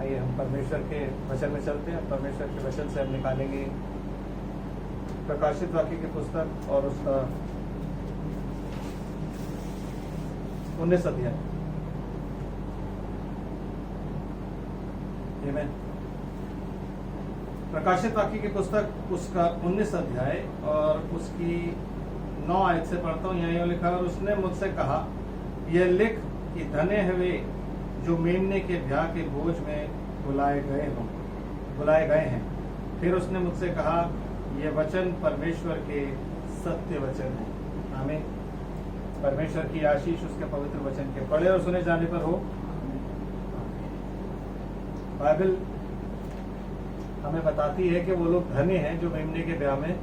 आइए हम परमेश्वर के वचन में चलते हैं। परमेश्वर के वचन से हम निकालेंगे प्रकाशित वाक्य की पुस्तक और उसका 19 अध्याय। आमीन। प्रकाशित वाक्य की पुस्तक उसका 19 अध्याय और उसकी 9 आयत से पढ़ता हूँ। यहाँ लिखा है, और उसने मुझसे कहा, यह लिख कि धन्य है वे जो मेमने के ब्याह के भोज में बुलाए गए हैं। फिर उसने मुझसे कहा, यह वचन परमेश्वर के सत्य वचन है। आमीन। परमेश्वर की आशीष उसके पवित्र वचन के पढ़े और सुने जाने पर हो। बाइबल हमें बताती है कि वो लोग धन्य हैं जो मेमने के ब्याह में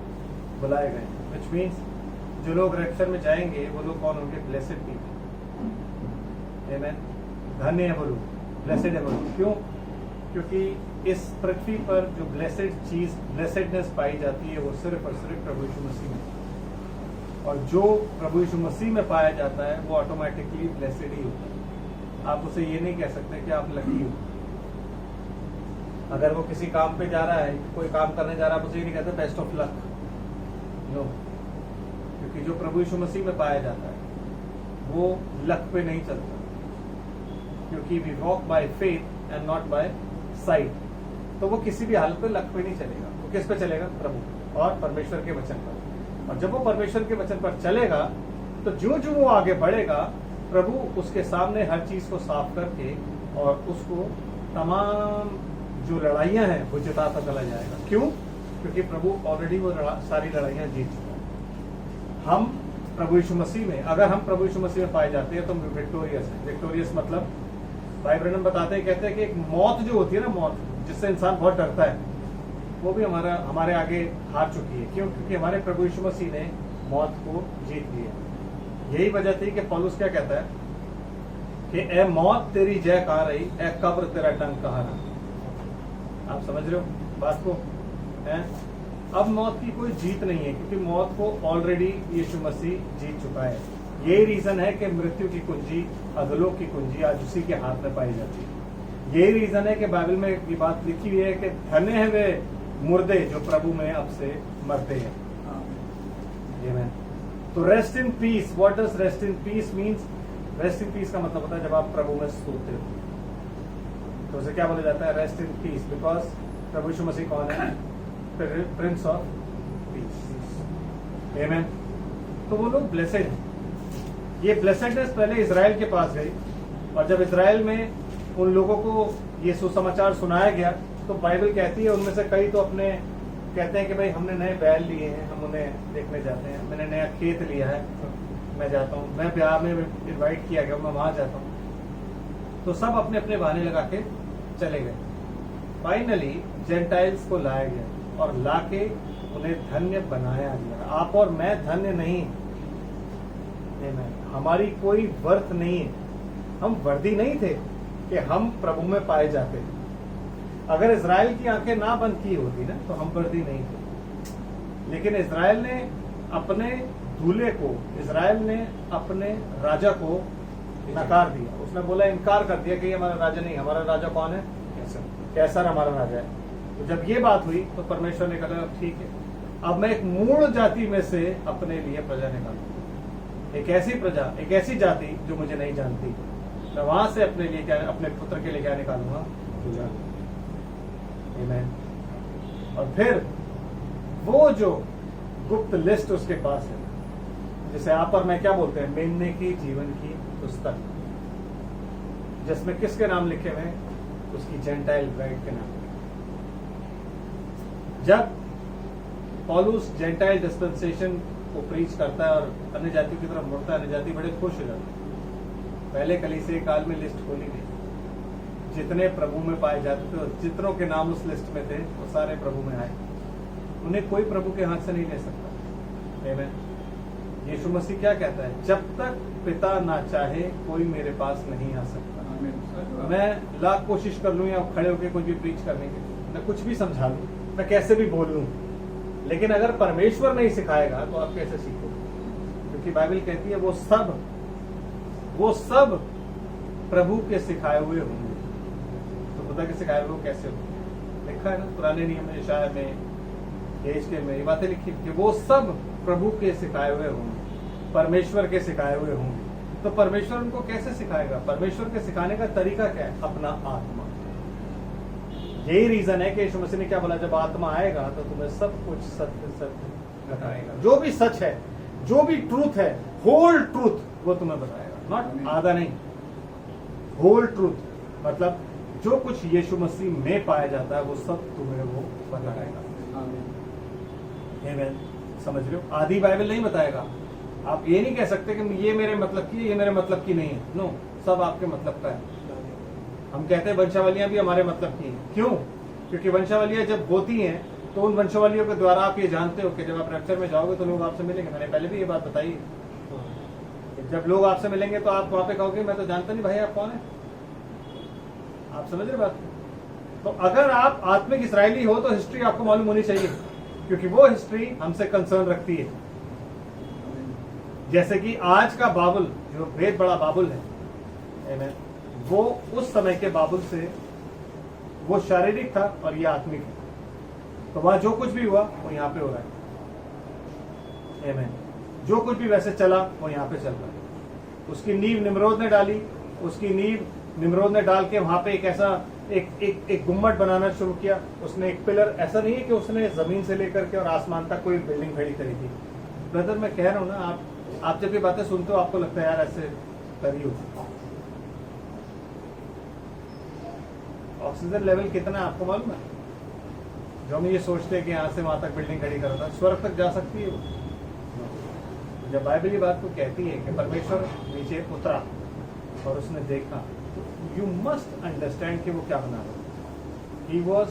बुलाए गए हैं। व्हिच मीन्स जो लोग रैप्चर में जाएंगे वो लोग कौन होंगे? Blessed people. आमीन। धन्य है वो लोग, ब्लेसेड है वो लोग। क्यों? क्योंकि इस पृथ्वी पर जो ब्लेसेड चीज, ब्लेसेडनेस पाई जाती है वो सिर्फ और सिर्फ प्रभु यीशु मसीह में, और जो प्रभु यीशु मसीह में पाया जाता है वो ऑटोमेटिकली ब्लेसेड ही होता है। आप उसे ये नहीं कह सकते कि आप लकी हो। अगर वो किसी काम पे जा रहा है, कोई काम करने जा रहा है, आप उसे ये नहीं कहते बेस्ट ऑफ लक। नो, क्योंकि जो प्रभु यीशु मसीह में पाया जाता है वो लक पे नहीं चलता, क्योंकि we walk by faith and not by sight. तो वो किसी भी हालत पे लक पे नहीं चलेगा। वो किस पे चलेगा? प्रभु और परमेश्वर के वचन पर। और जब वो परमेश्वर के वचन पर चलेगा तो जो जो वो आगे बढ़ेगा, प्रभु उसके सामने हर चीज को साफ करके और उसको तमाम जो लड़ाइयां हैं वो जिताता चला जाएगा। क्यों? क्योंकि प्रभु ऑलरेडी वो सारी लड़ाइयां जीत चुका है। हम प्रभु यीशु मसीह में, अगर हम प्रभु यीशु मसीह में पाए जाते हैं तो विक्टोरियस है। विक्टोरियस मतलब भाई ब्रैनम बताते हैं, कहते हैं कि एक मौत जो होती है ना, मौत जिससे इंसान बहुत डरता है, वो भी हमारे आगे हार चुकी है। क्यों? क्योंकि हमारे प्रभु यीशु मसीह ने मौत को जीत लिया। यही वजह थी कि पौलुस क्या कहता है कि ए मौत तेरी जय कहाँ रही, ए कब्र तेरा डंक कहाँ रहा। आप समझ रहे हो बात को? है अब मौत की कोई जीत नहीं है, क्योंकि मौत को ऑलरेडी यीशु मसीह जीत चुका है। यही रीजन है कि मृत्यु की कुंजी, अधोलोक की कुंजी आज उसी के हाथ में पाई जाती है। यही रीजन है कि बाइबल में ये बात लिखी हुई है कि धन्य है वे मुर्दे जो प्रभु में अब से मरते हैं। आमीन। तो rest in peace. What does rest in peace means? Rest in peace का मतलब होता है जब आप प्रभु में सोते हो तो उसे क्या बोला जाता है? Rest in peace. बिकॉज प्रभु यीशु मसीह कौन है? Prince of peace. आमीन। तो वो लोग ब्लेसेड हैं। ये ब्लेसेडनेस पहले इजराइल के पास गई, और जब इजराइल में उन लोगों को ये सुसमाचार सुनाया गया तो बाइबल कहती है उनमें से कई तो अपने कहते हैं कि भाई हमने नए बैल लिए हैं, हम उन्हें देखने जाते हैं। मैंने नया खेत लिया है, मैं जाता हूँ। मैं ब्याह में इनवाइट किया गया, मैं वहां जाता हूँ। तो सब अपने अपने बहाने लगा के चले गए। फाइनली जेंटाइल्स को लाया गया और लाके उन्हें धन्य बनाया गया। आप और मैं धन्य नहीं, हमारी कोई वर्थ नहीं है। हम वर्दी नहीं थे कि हम प्रभु में पाए जाते। अगर इजराइल की आंखें ना बंद की होती ना तो हम वर्दी नहीं थे। लेकिन इजराइल ने अपने दूल्हे को, इजराइल ने अपने राजा को नकार दिया। उसने बोला, इनकार कर दिया कि ये हमारा राजा नहीं, हमारा राजा कौन है? कैसर हमारा राजा है। तो जब ये बात हुई तो परमेश्वर ने कहा, ठीक है, अब मैं एक मूल जाति में से अपने लिए प्रजा निकालूंगा। एक ऐसी प्रजा, एक ऐसी जाति जो मुझे नहीं जानती, मैं वहां से अपने लिए क्या, अपने पुत्र के लिए क्या निकालूंगा? पूजा। आमीन। और फिर वो जो गुप्त लिस्ट उसके पास है, जिसे आप और मैं क्या बोलते हैं? मेमने की जीवन की पुस्तक, जिसमें किसके नाम लिखे हुए हैं? उसकी जेंटाइल ब्राइड के नाम। जब पौलुस जेंटाइल डिस्पेंसेशन को प्रीच करता है और अन्य जाति की तरफ मुड़ता है, अन्य जाति बड़े खुश हो जाते हैं। पहले कलीसिया काल में लिस्ट खोली गई, जितने प्रभु में पाए जाते थे, जितनों के नाम उस लिस्ट में थे वो सारे प्रभु में आए। उन्हें कोई प्रभु के हाथ से नहीं ले सकता। आमीन। यीशु मसीह क्या कहता है? जब तक पिता ना चाहे कोई मेरे पास नहीं आ सकता। मैं लाख कोशिश कर लूं या खड़े होकर कुछ भी प्रीच करने के, मैं कुछ भी समझा लूं, मैं कैसे भी बोल लूं, लेकिन अगर परमेश्वर नहीं सिखाएगा तो आप कैसे सीखोगे? क्योंकि बाइबल कहती है वो सब प्रभु के सिखाए हुए होंगे। तो खुदा के सिखाए हुए कैसे होंगे? लिखा है ना पुराने नियम में, यशाया में, यहेजकेल में, ये बातें लिखी कि वो सब प्रभु के सिखाए हुए होंगे, परमेश्वर के सिखाए हुए होंगे। तो परमेश्वर उनको कैसे सिखाएगा? परमेश्वर के सिखाने का तरीका क्या है? अपना आत्मा। यही रीजन है कि यीशु मसीह ने क्या बोला, जब आत्मा आएगा तो तुम्हें सब कुछ सत्य सत्य बताएगा। जो भी सच है, जो भी ट्रूथ है, होल ट्रूथ वो तुम्हें बताएगा, नॉट आधा नहीं, होल ट्रूथ। मतलब जो कुछ यीशु मसीह में पाया जाता है वो सब तुम्हें वो बताएगा। आमीन। समझ रहे हो? आधी बाइबल नहीं बताएगा। आप ये नहीं कह सकते कि ये मेरे मतलब की है, ये मेरे मतलब की नहीं है। नो, सब आपके मतलब का है। हम कहते हैं वंशावलियां भी हमारे मतलब की हैं। क्यों? क्योंकि वंशावलियां जब होती हैं तो उन वंशावलियों के द्वारा आप ये जानते हो कि जब आप रैप्चर में जाओगे तो लोग आपसे मिलेंगे। मैंने पहले भी ये बात बताई, जब लोग आपसे मिलेंगे तो आप वहां पे कहोगे मैं तो जानता नहीं भाई आप कौन है। आप समझ रहे बात? तो अगर आप आत्मिक इसराइली हो तो हिस्ट्री आपको मालूम होनी चाहिए, क्योंकि वो हिस्ट्री हमसे कंसर्न रखती है। जैसे कि आज का बाबुल, जो बेहद बड़ा बाबुल है, आमीन, वो उस समय के बाबुल से वो शारीरिक था और ये आत्मिक है। तो वहां जो कुछ भी हुआ वो यहाँ पे हो रहा है। आमीन। जो कुछ भी वैसे चला वो यहाँ पे चल रहा है। उसकी नींव निम्रोद ने डाली, उसकी नींव निम्रोद ने डाल के वहां पे एक ऐसा एक गुम्मट बनाना शुरू किया। उसने एक पिलर, ऐसा नहीं है कि उसने जमीन से लेकर के और आसमान तक कोई बिल्डिंग खड़ी करी थी। ब्रदर मैं कह रहा हूं ना, आप जब ये बातें सुनते हो आपको लगता है यार ऐसे करी हो। ऑक्सीजन लेवल कितना है आपको मालूम है? जो हम ये सोचते हैं कि यहाँ से वहां तक बिल्डिंग खड़ी करता है, स्वर्ग तक जा सकती है वो। जब बाइबल ये बात को कहती है कि परमेश्वर नीचे उतरा और उसने देखा, तो यू मस्ट अंडरस्टैंड कि वो क्या बना रहा। He was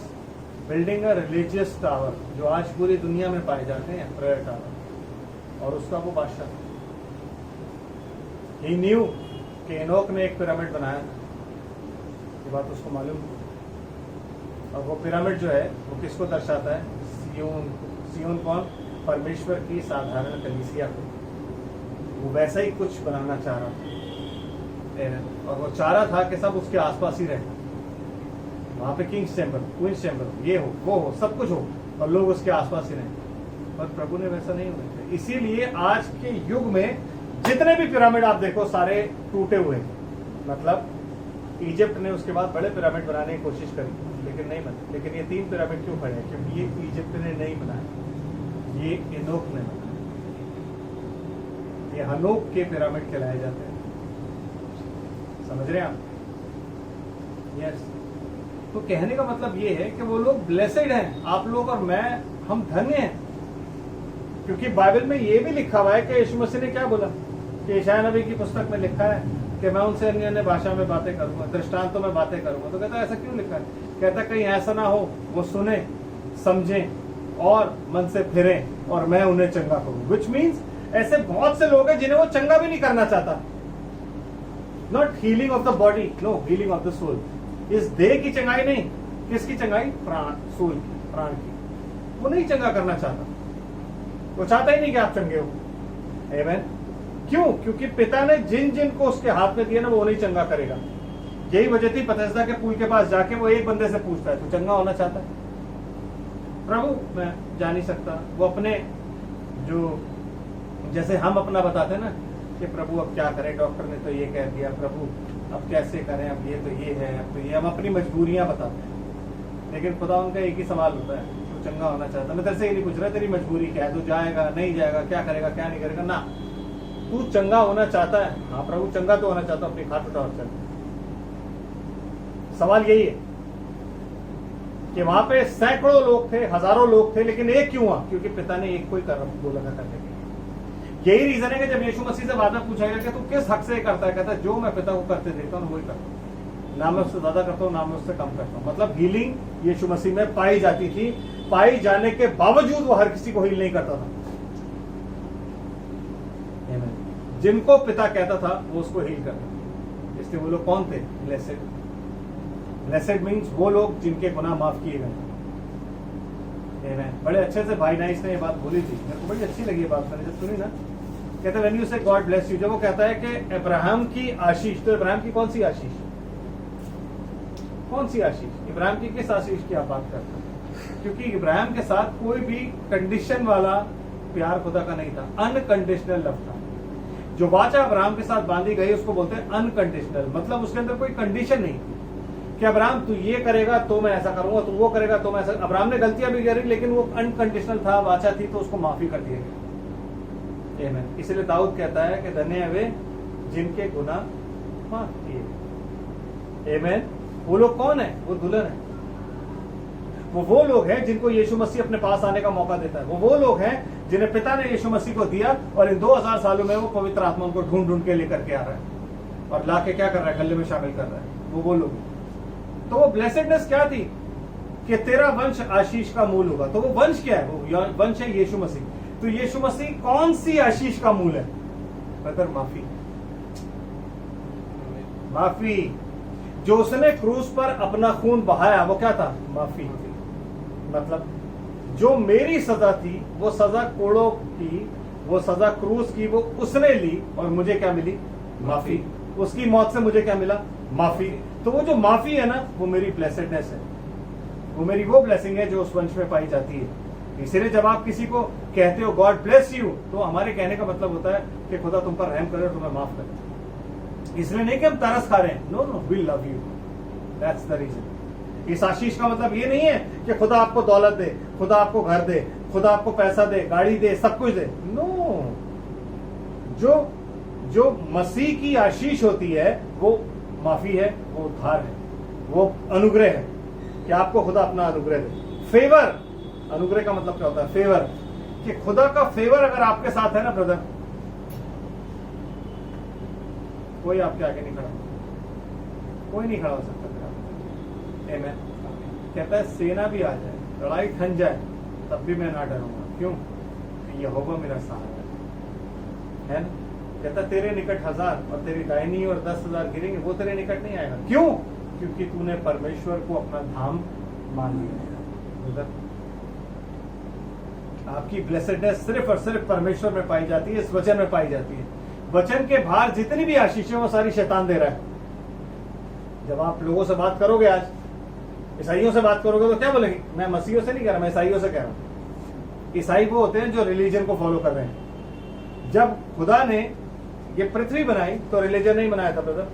building a religious tower, जो आज पूरी दुनिया में पाए जाते हैं, प्रेयर टावर, और उसका वो बादशाह। ही न्यू कि एनोक ने एक पिरामिड बनाया था, ये बात उसको मालूम थी। और वो पिरामिड जो है वो किसको दर्शाता है? सियोन। सियोन कौन? परमेश्वर की साधारण कलीसिया को। वो वैसा ही कुछ बनाना चाह रहा था, और वो चाह रहा था कि सब उसके आसपास ही रहे। वहां पे किंग्स चैम्बर, क्वींस चैम्बर, ये हो वो हो, सब कुछ हो, और लोग उसके आसपास ही रहे। पर प्रभु ने वैसा नहीं होना चाहिए। इसीलिए आज के युग में जितने भी पिरामिड आप देखो सारे टूटे हुए हैं। मतलब इजिप्ट ने उसके बाद बड़े पिरामिड बनाने की कोशिश करी, लेकिन नहीं बने। लेकिन ये 3 पिरामिड क्यों खड़े हैं? क्योंकि ये इजिप्ट ने नहीं बनाया, ये एनोक ने बनाया। ये हनोक के पिरामिड कहलाए जाते हैं। समझ रहे हैं आप? यस। तो कहने का मतलब ये है कि वो लोग ब्लेसेड हैं, आप लोग और मैं, हम धन्य हैं। क्योंकि बाइबल में ये भी लिखा हुआ है कि यीशु मसीह ने क्या बोला कि यशायाह नबी की पुस्तक में लिखा है कि मैं उनसे अन्य अन्य भाषा में बातें करूंगा, दृष्टांतों में बातें करूंगा। तो कहता है ऐसा क्यों लिखा है? कहता कहीं ऐसा ना हो वो सुने, समझें और मन से फिरें और मैं उन्हें चंगा करूं। विच मीन्स ऐसे बहुत से लोग हैं जिन्हें वो चंगा भी नहीं करना चाहता। Not healing of the body, no, healing of the soul. इस देह की चंगाई नहीं, किसकी चंगाई? प्राण, सोल की, प्राण की। वो नहीं चंगा करना चाहता, वो चाहता ही नहीं कि आप चंगे हो। आमीन। क्यों? क्योंकि पिता ने जिन जिन को उसके हाथ में दिया ना, वो नहीं चंगा करेगा। यही वजह थी बथेस्दा के पुल के पास जाके वो एक बंदे से पूछता है, तू चंगा होना चाहता है? प्रभु मैं जा नहीं सकता। वो अपने जो, जैसे हम अपना बताते हैं ना कि प्रभु अब क्या करें, डॉक्टर ने तो ये कह दिया, प्रभु अब कैसे करें, अब ये तो ये है, अब तो ये, हम अपनी मजबूरियां बताते हैं। लेकिन खुदा उनका एक ही सवाल होता है, तू चंगा होना चाहता? मैं तेरे से ये नहीं पूछ रहा तेरी मजबूरी क्या है, तू जाएगा नहीं जाएगा, क्या करेगा क्या नहीं करेगा, ना, तू चंगा होना चाहता है? हाँ प्रभु चंगा तो होना चाहता हूं, अपनी खाट उठा और चल। सवाल यही है कि वहां पे सैकड़ों लोग थे, हजारों लोग थे, लेकिन एक क्यों हुआ? क्योंकि पिता ने एक कोई कर्म बोला था करने के। यही रीजन है कि जब यीशु मसीह से बाद में पूछा गया कि तू किस हक से करता है, कहता है जो मैं पिता को करते देखता हूँ वही करता हूँ, ना मैं उससे ज्यादा करता हूँ ना मैं उससे कम करता हूँ। मतलब हीलिंग यीशु मसीह में पाई जाती थी, पाई जाने के बावजूद वो हर किसी को हील नहीं करता था। जिनको पिता कहता था वो उसको हील करता। इसलिए वो लोग कौन थे? ब्लेसेड। ब्लेसेड मीन्स वो लोग जिनके गुनाह माफ किए गए। बड़े अच्छे से भाई नाइस ने ये बात बोली थी, मेरे को बड़ी अच्छी लगी ये बात, मैंने जब सुनी ना कहते हैं व्हेन यू से गॉड ब्लेस यू, जब वो कहता है कि अब्राहम की आशीष, तो अब्राहम की कौन सी आशीष, कौन सी आशीष, इब्राहिम की किस आशीष की आप बात करते हैं? क्योंकि इब्राहिम के साथ कोई भी कंडीशन वाला प्यार खुदा का नहीं था, अनकंडीशनल लव था। जो वाचा अब्राहम के साथ बांधी गई उसको बोलते हैं अनकंडीशनल, मतलब उसके अंदर कोई कंडीशन नहीं कि अब्राहम तू ये करेगा तो मैं ऐसा करूंगा, तू वो करेगा तो मैं ऐसा। अब्राहम ने गलतियां भी करी लेकिन वो अनकंडीशनल था, वाचा थी, तो उसको माफी कर दिया गया। आमीन। इसलिए दाऊद कहता है कि धन्य है वे जिनके गुनाह माफ किए गए। आमीन। वो लोग कौन है? वो दुल्हन है। वो लोग हैं जिनको यीशु मसीह अपने पास आने का मौका देता है। वो लोग हैं जिन्हें पिता ने यीशु मसीह को दिया और इन 2000 सालों में वो पवित्र आत्मा उनको ढूंढ ढूंढ के लेकर के आ रहा है और लाके क्या कर रहा है? गले में शामिल कर रहा है। वो लोग। तो वो ब्लेसेडनेस क्या थी कि तेरा वंश आशीष का मूल होगा। तो वो वंश क्या है? वो वंश है यीशु मसीह। तो यीशु मसीह कौन सी आशीष का मूल है? ब्रदर माफी। माफी। जो उसने क्रूस पर अपना खून बहाया वो क्या था? माफी। मतलब जो मेरी सजा थी, वो सजा कोड़ों की, वो सजा क्रूस की, वो उसने ली और मुझे क्या मिली? माफी। उसकी मौत से मुझे क्या मिला? माफी। तो वो जो माफी है ना, वो मेरी ब्लेसेडनेस है, वो मेरी वो ब्लेसिंग है जो उस वंश में पाई जाती है। इसलिए जब आप किसी को कहते हो गॉड ब्लेस यू, तो हमारे कहने का मतलब होता है कि खुदा तुम पर रहम करे और तुम्हें माफ करे। इसलिए नहीं कि हम तरस खा रहे हैं, no no, we love you, that's the reason. इस आशीष का मतलब ये नहीं है कि खुदा आपको दौलत दे, खुदा आपको घर दे, खुदा आपको पैसा दे, गाड़ी दे, सब कुछ दे। नो, जो मसीह की आशीष होती है वो माफी है, वो उद्धार है, वो अनुग्रह है कि आपको खुदा अपना अनुग्रह दे। फेवर, अनुग्रह का मतलब क्या होता है? फेवर, कि खुदा का फेवर अगर आपके साथ है ना ब्रदर, कोई आपके आगे नहीं खड़ा, कोई नहीं खड़ा हो सकता। आमीन। कहता है सेना भी आ जाए, लड़ाई ठन जाए, तब भी मैं ना डरूंगा। क्यों? यहोवा मेरा सहारा है ना। कहता तेरे निकट 1000 और तेरी दाहिनी और 10,000 गिरेंगे, वो तेरे निकट नहीं आएगा। क्यों? क्योंकि तूने परमेश्वर को अपना धाम मान लिया। आपकी ब्लेसेडनेस सिर्फ और सिर्फ परमेश्वर में पाई जाती है, इस वचन में पाई जाती है। वचन के बाहर जितनी भी आशीष है वो सारी शैतान दे रहा है। जब आप लोगों से बात करोगे, आज ईसाइयों से बात करोगे, तो क्या बोलेंगे? मैं मसीहियों से नहीं कह रहा, मैं ईसाइयों से कह रहा हूं। ईसाई वो होते हैं जो रिलीजन को फॉलो कर रहे हैं। जब खुदा ने ये पृथ्वी बनाई तो रिलीजन नहीं बनाया था ब्रदर,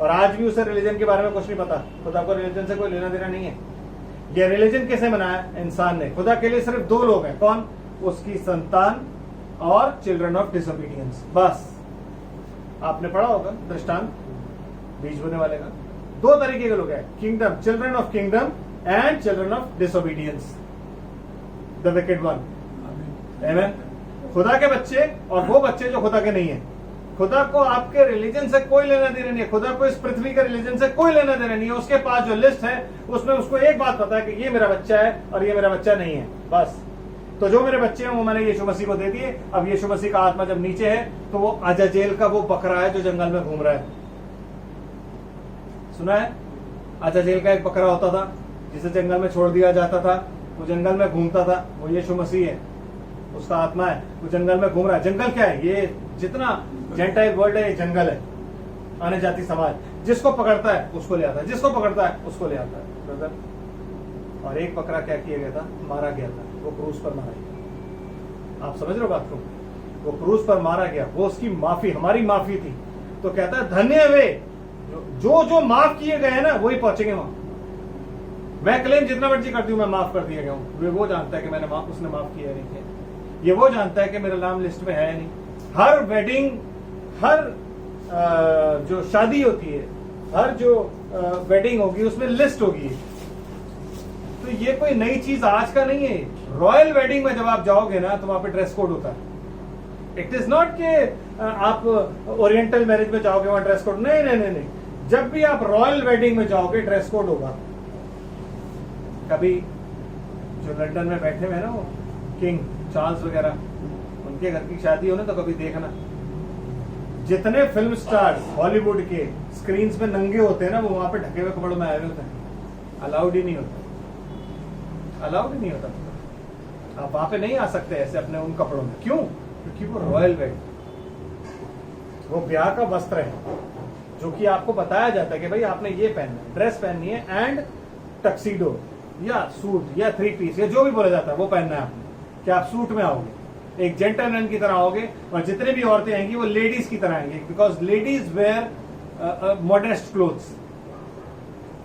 और आज भी उसे रिलीजन के बारे में कुछ नहीं पता। खुदा को रिलीजन से कोई लेना देना नहीं है। ये रिलीजन कैसे बनाया? इंसान ने। खुदा के लिए सिर्फ 2 लोग हैं। कौन? उसकी संतान और चिल्ड्रन ऑफ डिसोबीडियंस। बस आपने पढ़ा होगा दृष्टांत, बीज बोने वाले का। 2 तरीके के लोग हैं, kingdom, children of kingdom and children of disobedience, the wicked one. आमीन। खुदा के बच्चे और वो बच्चे जो खुदा के नहीं है। खुदा को आपके रिलीजन से कोई लेना देना नहीं है। खुदा को इस पृथ्वी के रिलीजन से कोई लेना देना नहीं है। उसके पास जो लिस्ट है उसमें उसको एक बात पता है कि ये मेरा बच्चा है और ये मेरा बच्चा नहीं है, बस। तो जो मेरे बच्चे हैं वो मैंने यीशु मसीह को दे दिए। अब यीशु मसीह का आत्मा जब नीचे है तो वो अजाजेल का वो बकरा है जो जंगल में घूम रहा है। सुना है? अजाजेल का एक बकरा होता था जिसे जंगल में छोड़ दिया जाता था, वो जंगल में घूमता था, वो यीशु मसीह है, उसका आत्मा है, वो जंगल में घूम रहा है। जंगल क्या है? ये जितना जेंटाइल वर्ल्ड है, ये जंगल है, आने जाति समाज। जिसको पकड़ता है उसको ले आता है, जिसको पकड़ता है उसको ले आता है ब्रदर। और एक बकरा क्या किया गया था? मारा गया था, वो क्रूस पर मारा गया। आप समझ रहे हो बात को? वो क्रूस पर मारा गया, वो उसकी माफी, हमारी माफी थी। तो कहता है धन्य वे जो माफ किए गए हैं ना, वही पहुंचेंगे वहां। मैं क्लेम जितना मर्जी करती हूँ मैं माफ कर दिया गया हूँ, वो जानता है कि मैंने उसने माफ किया नहीं किया। ये वो जानता है कि मेरा नाम लिस्ट में है नहीं। हर वेडिंग, हर जो शादी होती है, हर जो वेडिंग होगी उसमें लिस्ट होगी। तो ये कोई नई चीज आज का नहीं है। रॉयल वेडिंग में जब आप जाओगे ना तो वहां पे ड्रेस कोड होता है। इट इज नॉट कि आप ओरिएंटल मैरिज में जाओगे वहां ड्रेस कोड, नहीं नहीं नहीं नहीं। जब भी आप रॉयल वेडिंग में जाओगे ड्रेस कोड होगा। कभी जो लंदन में बैठे हुए हैं ना, वो किंग चार्ल्स वगैरह, उनके घर की शादी हो ना तो कभी देखना, जितने फिल्म स्टार्स हॉलीवुड के स्क्रीन में नंगे होते हैं ना, वो वहां पे ढके हुए कपड़ों में आए हुए होते हैं। अलाउड ही नहीं होता, अलाउड ही नहीं होता। आप वहां पे नहीं आ सकते ऐसे अपने उन कपड़ों में। क्यों? क्योंकि वो रॉयल वेडिंग। वो ब्याह का वस्त्र है जो कि आपको बताया जाता है कि भाई आपने ये पहनना है, ड्रेस पहननी है एंड टक्सीडो या सूट या 3 पीस या जो भी बोला जाता है वो पहनना है आपने, कि आप सूट में आओगे, एक जेंटलमैन की तरह आओगे, और जितने भी औरतें आएंगी वो लेडीज की तरह आएंगी, because ladies wear modest clothes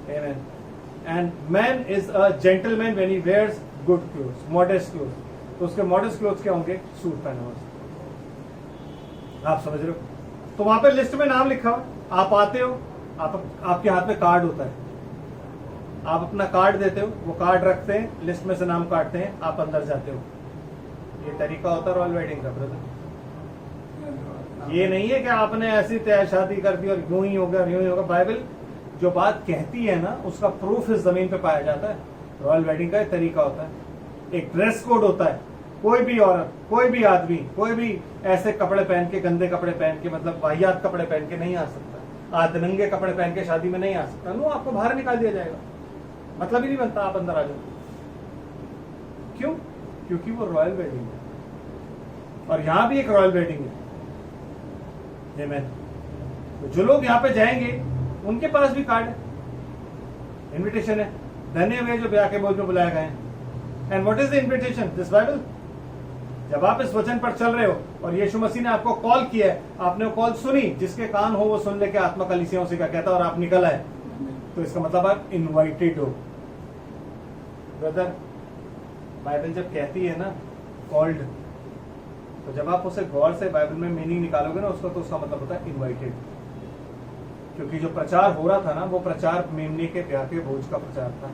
and man is a gentleman when he wears good clothes, modest clothes. तो उसके मॉडेस्ट क्लोथ्स क्या होंगे? सूट पहना हुआ। आप समझ रहे हो? तो वहां पे लिस्ट में नाम लिखा हुआ, आप आते हो, आपके हाथ में कार्ड होता है, आप अपना कार्ड देते हो, वो कार्ड रखते हैं, लिस्ट में से नाम काटते हैं, आप अंदर जाते हो। ये तरीका होता है रॉयल वेडिंग का ब्रदर। ये नहीं है कि आपने ऐसी तय शादी कर दी और यूं ही होगा यूं ही होगा। बाइबल जो बात कहती है ना उसका प्रूफ इस जमीन पे पाया जाता है। रॉयल वेडिंग का एक तरीका होता है, एक ड्रेस कोड होता है। कोई भी औरत, कोई भी आदमी, कोई भी ऐसे कपड़े पहन के, गंदे कपड़े पहन के, मतलब वाहियात कपड़े पहन के नहीं आ सकता, आधनंगे कपड़े पहन के शादी में नहीं आ सकता। नो, आपको बाहर निकाल दिया जाएगा, मतलब ही नहीं बनता आप अंदर आ जाओ। क्यों? क्योंकि वो रॉयल वेडिंग है, और यहां भी एक रॉयल वेडिंग है। तो जो लोग यहाँ पे जाएंगे उनके पास भी कार्ड है, इनविटेशन है, धन्य हुए जो ब्याह के भोज में बुलाए गए हैं। And what is the invitation? This Bible. जब आप इस वचन पर चल रहे हो और यीशु मसीह ने आपको कॉल किया है, आपने वो कॉल सुनी, जिसके कान हो वो सुन ले के आत्मा कलीसियाओं से क्या कहता है, और आप निकल आए, तो इसका मतलब आप इनवाइटेड हो। ब्रदर, बाइबल जब कहती है ना कॉल्ड, तो जब आप उसे गौर से बाइबल में मीनिंग निकालोगे ना उसका, तो उसका मतलब होता है इनवाइटेड। क्योंकि जो प्रचार हो रहा था ना, वो प्रचार मेमने के ब्याह के भोज का प्रचार था,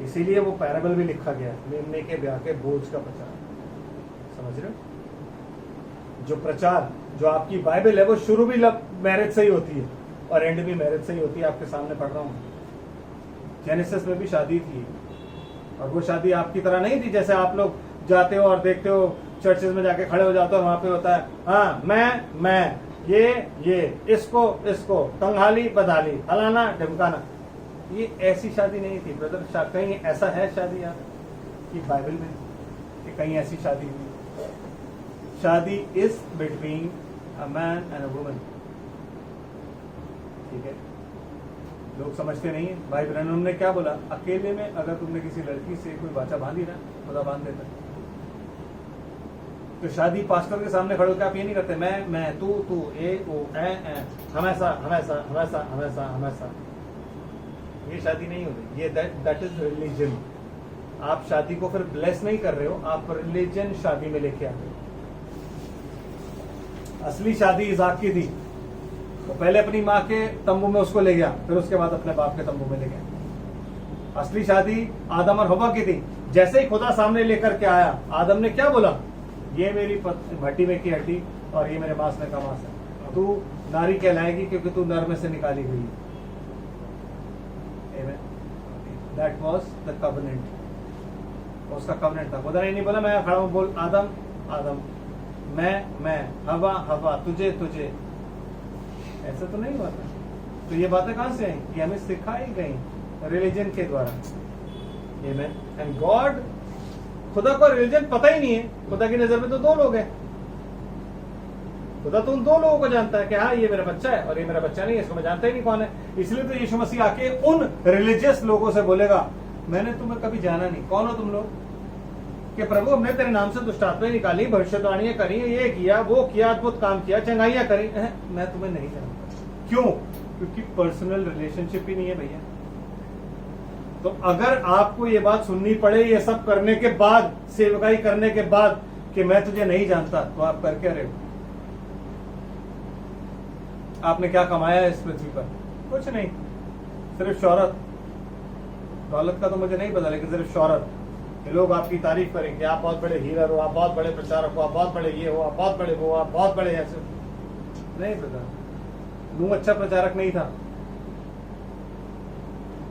इसीलिए वो पैराबल भी लिखा गया, मेमने के ब्याह के भोज का प्रचार। समझ रहे हो? जो प्रचार, जो आपकी बाइबल है, वो शुरू भी मैरिज से ही होती है और एंड भी मैरिज से ही होती है। आपके सामने पढ़ रहा हूं, जेनेसिस में भी शादी थी, और वो शादी आपकी तरह नहीं थी जैसे आप लोग जाते हो और देखते हो, चर्चेज में जाके खड़े हो जाते हो, वहां पे होता है हाँ मैं ये इसको कंघाली बदाली हलाना ढमकाना। ये ऐसी शादी नहीं थी ब्रदर। कहीं ऐसा है शादी यार कि बाइबल में कि कहीं ऐसी शादी हुई? शादी is between a man and a woman. ठीक है, लोग समझते नहीं है। भाई ब्रैनम ने क्या बोला? अकेले में अगर तुमने किसी लड़की से कोई वाचा बांधी ना, खुदा बांध देता। तो शादी पास्टर के सामने खड़े होकर आप ये नहीं करते मैं तू ए ओ ए हमेशा हमेशा हमेशा हमेशा हमेशा। ये शादी नहीं हो रही, ये दैट इज रिलीजन। आप शादी को फिर ब्लेस नहीं कर रहे हो, आप रिलीजन शादी में लेके आ रहे हो। असली शादी इसाक की थी, वो पहले अपनी माँ के तंबू में उसको ले गया, फिर उसके बाद अपने बाप के तंबू में ले गया। असली शादी आदम और हवा की थी। जैसे ही खुदा सामने लेकर के आया, आदम ने क्या बोला? ये मेरी भट्टी में की हड्डी और ये मेरे मांस में का मांस है, तू नारी कहलाएगी क्योंकि तू नर में से निकाली गई है। That was the covenant. उसका कवनेंट था। खुदा ने नहीं बोला मैं खड़ा हूं, बोल आदम आदम, मैं हवा हवा, तुझे तुझे। ऐसा तो नहीं हुआ था। तो ये बातें कहां से आई? ये हमें सिखाई गई रिलीजन के द्वारा। एंड गॉड, खुदा को रिलीजन पता ही नहीं है। खुदा की नजर में तो दो लोग हैं। खुदा तो उन दो लोगों को जानता है कि हाँ ये मेरा बच्चा है और ये मेरा बच्चा नहीं है, इसको मैं जानता ही नहीं कौन है। इसलिए तो यीशु मसीह आके उन रिलीजियस लोगों से बोलेगा मैंने तुम्हें कभी जाना नहीं। कौन हो तुम लोग? कि प्रभु हमने तेरे नाम से दुष्ट आत्माएं निकाली, भविष्यवाणियां करी, ये किया वो किया, अद्भुत काम किया, चंगाइयां करी, मैं तुम्हें नहीं जानता। क्यों? क्योंकि पर्सनल रिलेशनशिप ही नहीं है भैया। तो अगर आपको ये बात सुननी पड़े ये सब करने के बाद, सेवकाई करने के बाद, कि मैं तुझे नहीं जानता, तो आप कर क्या रहे हो? आपने क्या कमाया है इस पृथ्वी पर? कुछ नहीं, सिर्फ शोहरत। दौलत का तो मुझे नहीं पता, लेकिन सिर्फ शोहरत। लोग आपकी तारीफ करेंगे, आप बहुत बड़े हीलर हो, आप बहुत बड़े प्रचारक हो, आप बहुत बड़े ये हो, आप बहुत बड़े वो, आप बहुत बड़े ऐसे। नहीं पता, नूह अच्छा प्रचारक नहीं था।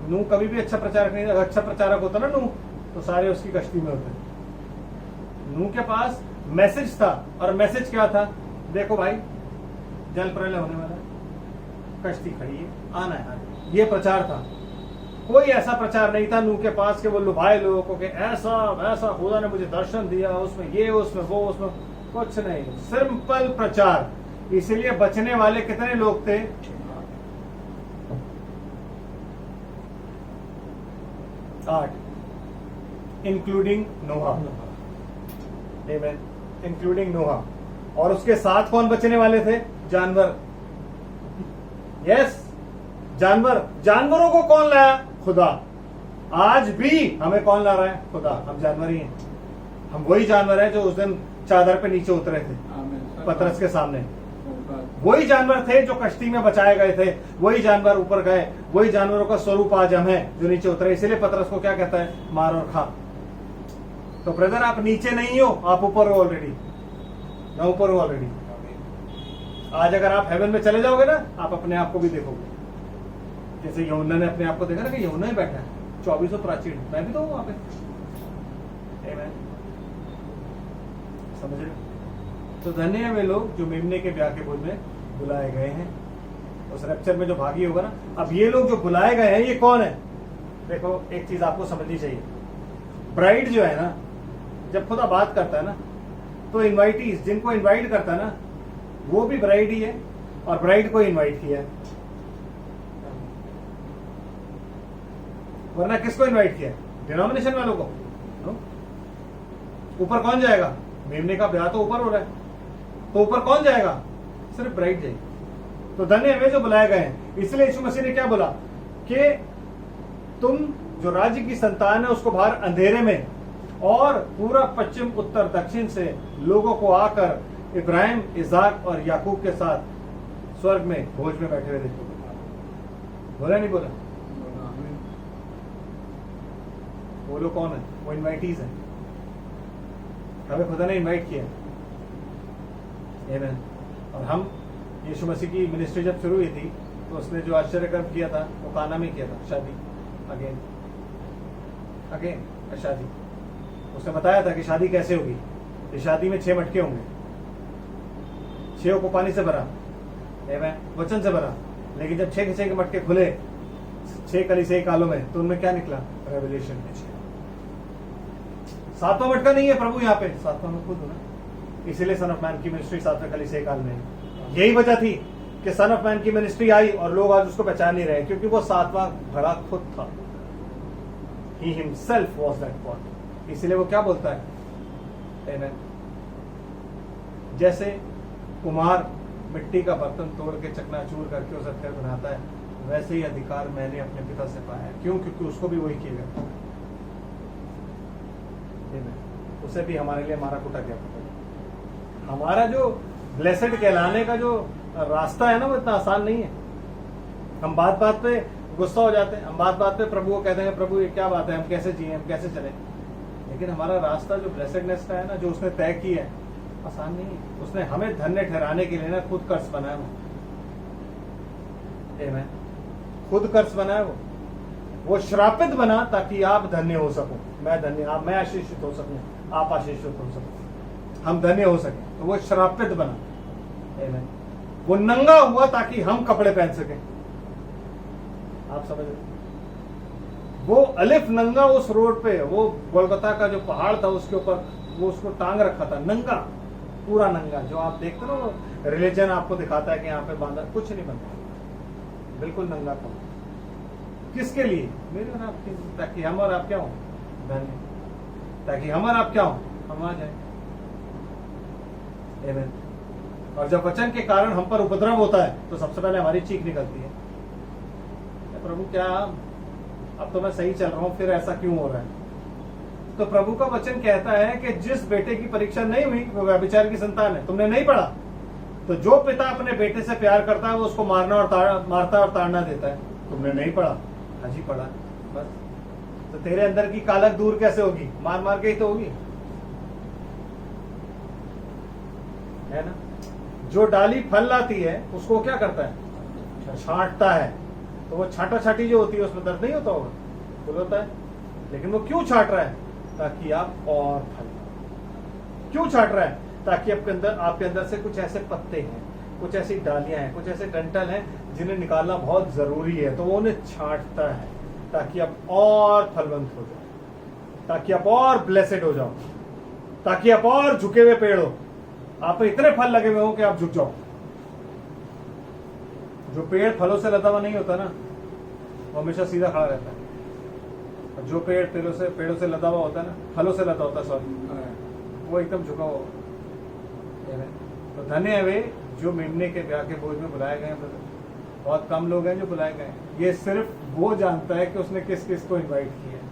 नूह कभी भी अच्छा प्रचारक नहीं था। अगर अच्छा प्रचारक होता ना नूह, तो सारे उसकी कश्ती में होते। नूह के पास मैसेज था, और मैसेज क्या था? देखो भाई, जल प्रलय होने वाला है, कश्ती खड़ी है, आना है। ये प्रचार था। कोई ऐसा प्रचार नहीं था नूह के पास कि वो लुभाए लोगों को कि ऐसा वैसा, खुदा ने मुझे दर्शन दिया, उसमें ये उसमें वो उसमें, कुछ नहीं। सिंपल प्रचार इसलिए बचने वाले कितने लोग थे? 8, इंक्लूडिंग नोहा, इंक्लूडिंग नोहा। और उसके साथ कौन बचने वाले थे? जानवर। यस, जानवर। जानवरों को कौन लाया? खुदा। आज भी हमें कौन ला रहा है? खुदा। हम जानवर ही हैं। हम वही जानवर हैं जो उस दिन चादर पे नीचे उतरे थे पतरस के सामने। वही जानवर थे जो कश्ती में बचाए गए थे, वही जानवर ऊपर गए, वही जानवरों का स्वरूप आज हम हैं जो नीचे उतरे। इसीलिए पतरस को क्या कहता है? मार और खा। तो ब्रदर, आप नीचे नहीं हो, आप ऊपर हो ऑलरेडी। मैं ऊपर हूं ऑलरेडी। आज अगर आप हेवन में चले जाओगे ना, आप अपने आप को भी देखोगे। जैसे यूहन्ना ने अपने आप को देखा ना कि यूहन्ना ही बैठा है 2400 प्राचीन, मैं भी तो हूं वहां पे। आमीन। समझ रहे? तो धन्य है वे लोग जो मेमने के ब्याह के भोज में बुलाए गए हैं। उस रैप्चर में जो भागी होगा ना। अब ये लोग जो बुलाए गए हैं, ये कौन है? देखो, एक चीज आपको समझनी चाहिए। ब्राइड जो है ना, जब खुदा बात करता है ना, तो इनवाइटीज, जिनको इनवाइट करता है ना, वो भी ब्राइड ही है और ब्राइड को इनवाइट किया है। वरना किसको इनवाइट किया? डिनोमिनेशन वालों को। ऊपर कौन जाएगा? मेमने का ब्याह तो ऊपर हो रहा है, तो ऊपर कौन जाएगा? सिर्फ ब्राइड जाएगी। तो धन्य वे जो बुलाए गए हैं। इसलिए यीशु मसीह ने क्या बोला कि तुम जो राज्य की संतान है उसको बाहर अंधेरे में और पूरा पश्चिम उत्तर दक्षिण से लोगों को आकर इब्राहिम, इसाक और याकूब के साथ स्वर्ग में भोज में बैठे हुए देखो। बोला नहीं बोला? वो लोग कौन है? वो इनवाइटीज है। हमें खुदा ने इनवाइट किया। आमीन। और हम, यीशु मसीह की मिनिस्ट्री जब शुरू हुई थी तो उसने जो आश्चर्य कर्म किया था वो काना में किया था। शादी, अगेन शादी। उसने बताया था कि शादी कैसे होगी। कि शादी में 6 मटके होंगे, 6 को पानी से भरा, वचन से भरा। लेकिन जब 6 के 6 के मटके खुले 6 कलीसिया कालों में, तो उनमें क्या निकला? रेवलेशन में 6। 7वां मटका नहीं है प्रभु यहाँ पे, 7वां में खुद ना। इसीलिए सन ऑफ मैन की मिनिस्ट्री 7वें कलीसिया काल में। यही वजह थी कि सन ऑफ मैन की मिनिस्ट्री आई और लोग आज उसको पहचान नहीं रहे, क्योंकि वो 7वां घड़ा खुद था। He himself was that pot. इसीलिए वो क्या बोलता है? Amen. जैसे कुम्हार मिट्टी का बर्तन तोड़ के चकनाचूर करके उसे फिर बनाता है, वैसे ही अधिकार मैंने अपने पिता से पाया है। क्यों? क्योंकि उसको भी वही किएगा। उसे भी हमारे लिए मारा कुटा गया। हमारा जो ब्लेसेड कहलाने का जो रास्ता है ना, वो इतना आसान नहीं है। हम बात बात पे गुस्सा हो जाते हैं, हम बात बात पे प्रभु को कहते हैं, प्रभु ये क्या बात है, हम कैसे जिए, हम कैसे चले। लेकिन हमारा रास्ता जो ब्लेसेडनेस का है ना, जो उसने तय किया है, आसान नहीं है। उसने हमें धन्य ठहराने के लिए ना खुद कर्ज बनाया वो। खुद कर्ज बनाया वो श्रापित बना ताकि आप धन्य हो सको। मैं धन्य, मैं आशीषित हो सकूं, आप आशीषित हो सको, हम धन्य हो सके। तो वो श्रापित बना। वो नंगा हुआ ताकि हम कपड़े पहन सके। आप समझ रहे? वो अलिफ नंगा उस रोड पे, वो गोलगता का जो पहाड़ था उसके ऊपर वो उसको टांग रखा था, नंगा, पूरा नंगा। जो आप देखते ना, वो रिलीजन आपको दिखाता है कि यहाँ पे बांधा, कुछ नहीं बनता, बिल्कुल नंगा था। किसके लिए? मेरे और आपके, ताकि हम और आप क्या हो? धन्य। ताकि हम और आप क्या हो? हम आ जाए। आमीन। और जब वचन के कारण हम पर उपद्रव होता है तो सबसे पहले हमारी चीख निकलती है, प्रभु क्या, अब तो मैं सही चल रहा हूं, फिर ऐसा क्यों हो रहा है? तो प्रभु का वचन कहता है कि जिस बेटे की परीक्षा नहीं हुई वो व्यभिचार की संतान है। तुमने नहीं पढ़ा? तो जो पिता अपने बेटे से प्यार करता है वो उसको मारना और मारता और ताड़ना देता है। तुमने नहीं पढ़ा? हाजी पढ़ा, बस। तो तेरे अंदर की कालक दूर कैसे होगी? मार मार के ही तो होगी, है ना? जो डाली फल लाती है उसको क्या करता है? छांटता है। तो वो छाटा छाटी जो होती है उसमें दर्द नहीं होता होगा? फुल होता है। लेकिन वो क्यों छाट रहा है? ताकि आप और फल। क्यों छाट रहा है? ताकि आपके अंदर से कुछ ऐसे पत्ते हैं, कुछ ऐसी डालियां हैं, कुछ ऐसे डंठल हैं जिन्हें निकालना बहुत जरूरी है। तो वो उन्हें छांटता है ताकि आप और फलवंत हो जाओ, ताकि आप और ब्लेसेड हो जाओ, ताकि आप और झुके हुए पेड़ हो, आप इतने फल लगे हुए हो कि आप झुक जाओ। जो पेड़ फलों से लदा हुआ नहीं होता ना, वो हमेशा सीधा खड़ा रहता है। और जो पेड़ पेड़ों से लदा हुआ होता है ना, फलों से लदा होता है, सॉरी, वो एकदम झुका हुआ होता है। तो धन्य है वे जो मेमने के ब्याह के भोज में बुलाए गए हैं ब्रदर। बहुत कम लोग हैं जो बुलाए गए हैं। ये सिर्फ वो जानता है कि उसने किस किस को इनवाइट किया है।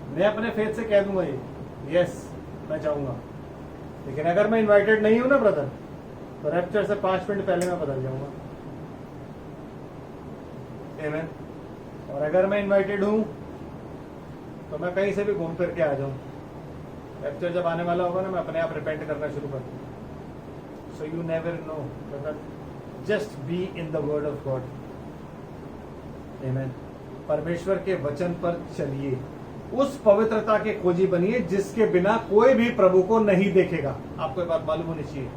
मैं अपने फेथ से कह दूंगा ये, यस मैं जाऊंगा, लेकिन अगर मैं इनवाइटेड नहीं हूं ना ब्रदर, तो रैप्चर से 5 मिनट पहले मैं बदल जाऊंगा। आमीन। और अगर मैं इनवाइटेड हूं तो मैं कहीं से भी घूम फिर के आ जाऊं। रैप्चर जब आने वाला होगा ना, मैं अपने आप रिपेंट करना शुरू कर दूंगा। So you never know brother, just be in the word of God. आमीन। परमेश्वर के वचन पर चलिए, उस पवित्रता के खोजी बनिए जिसके बिना कोई भी प्रभु को नहीं देखेगा। आपको ये बात मालूम होनी चाहिए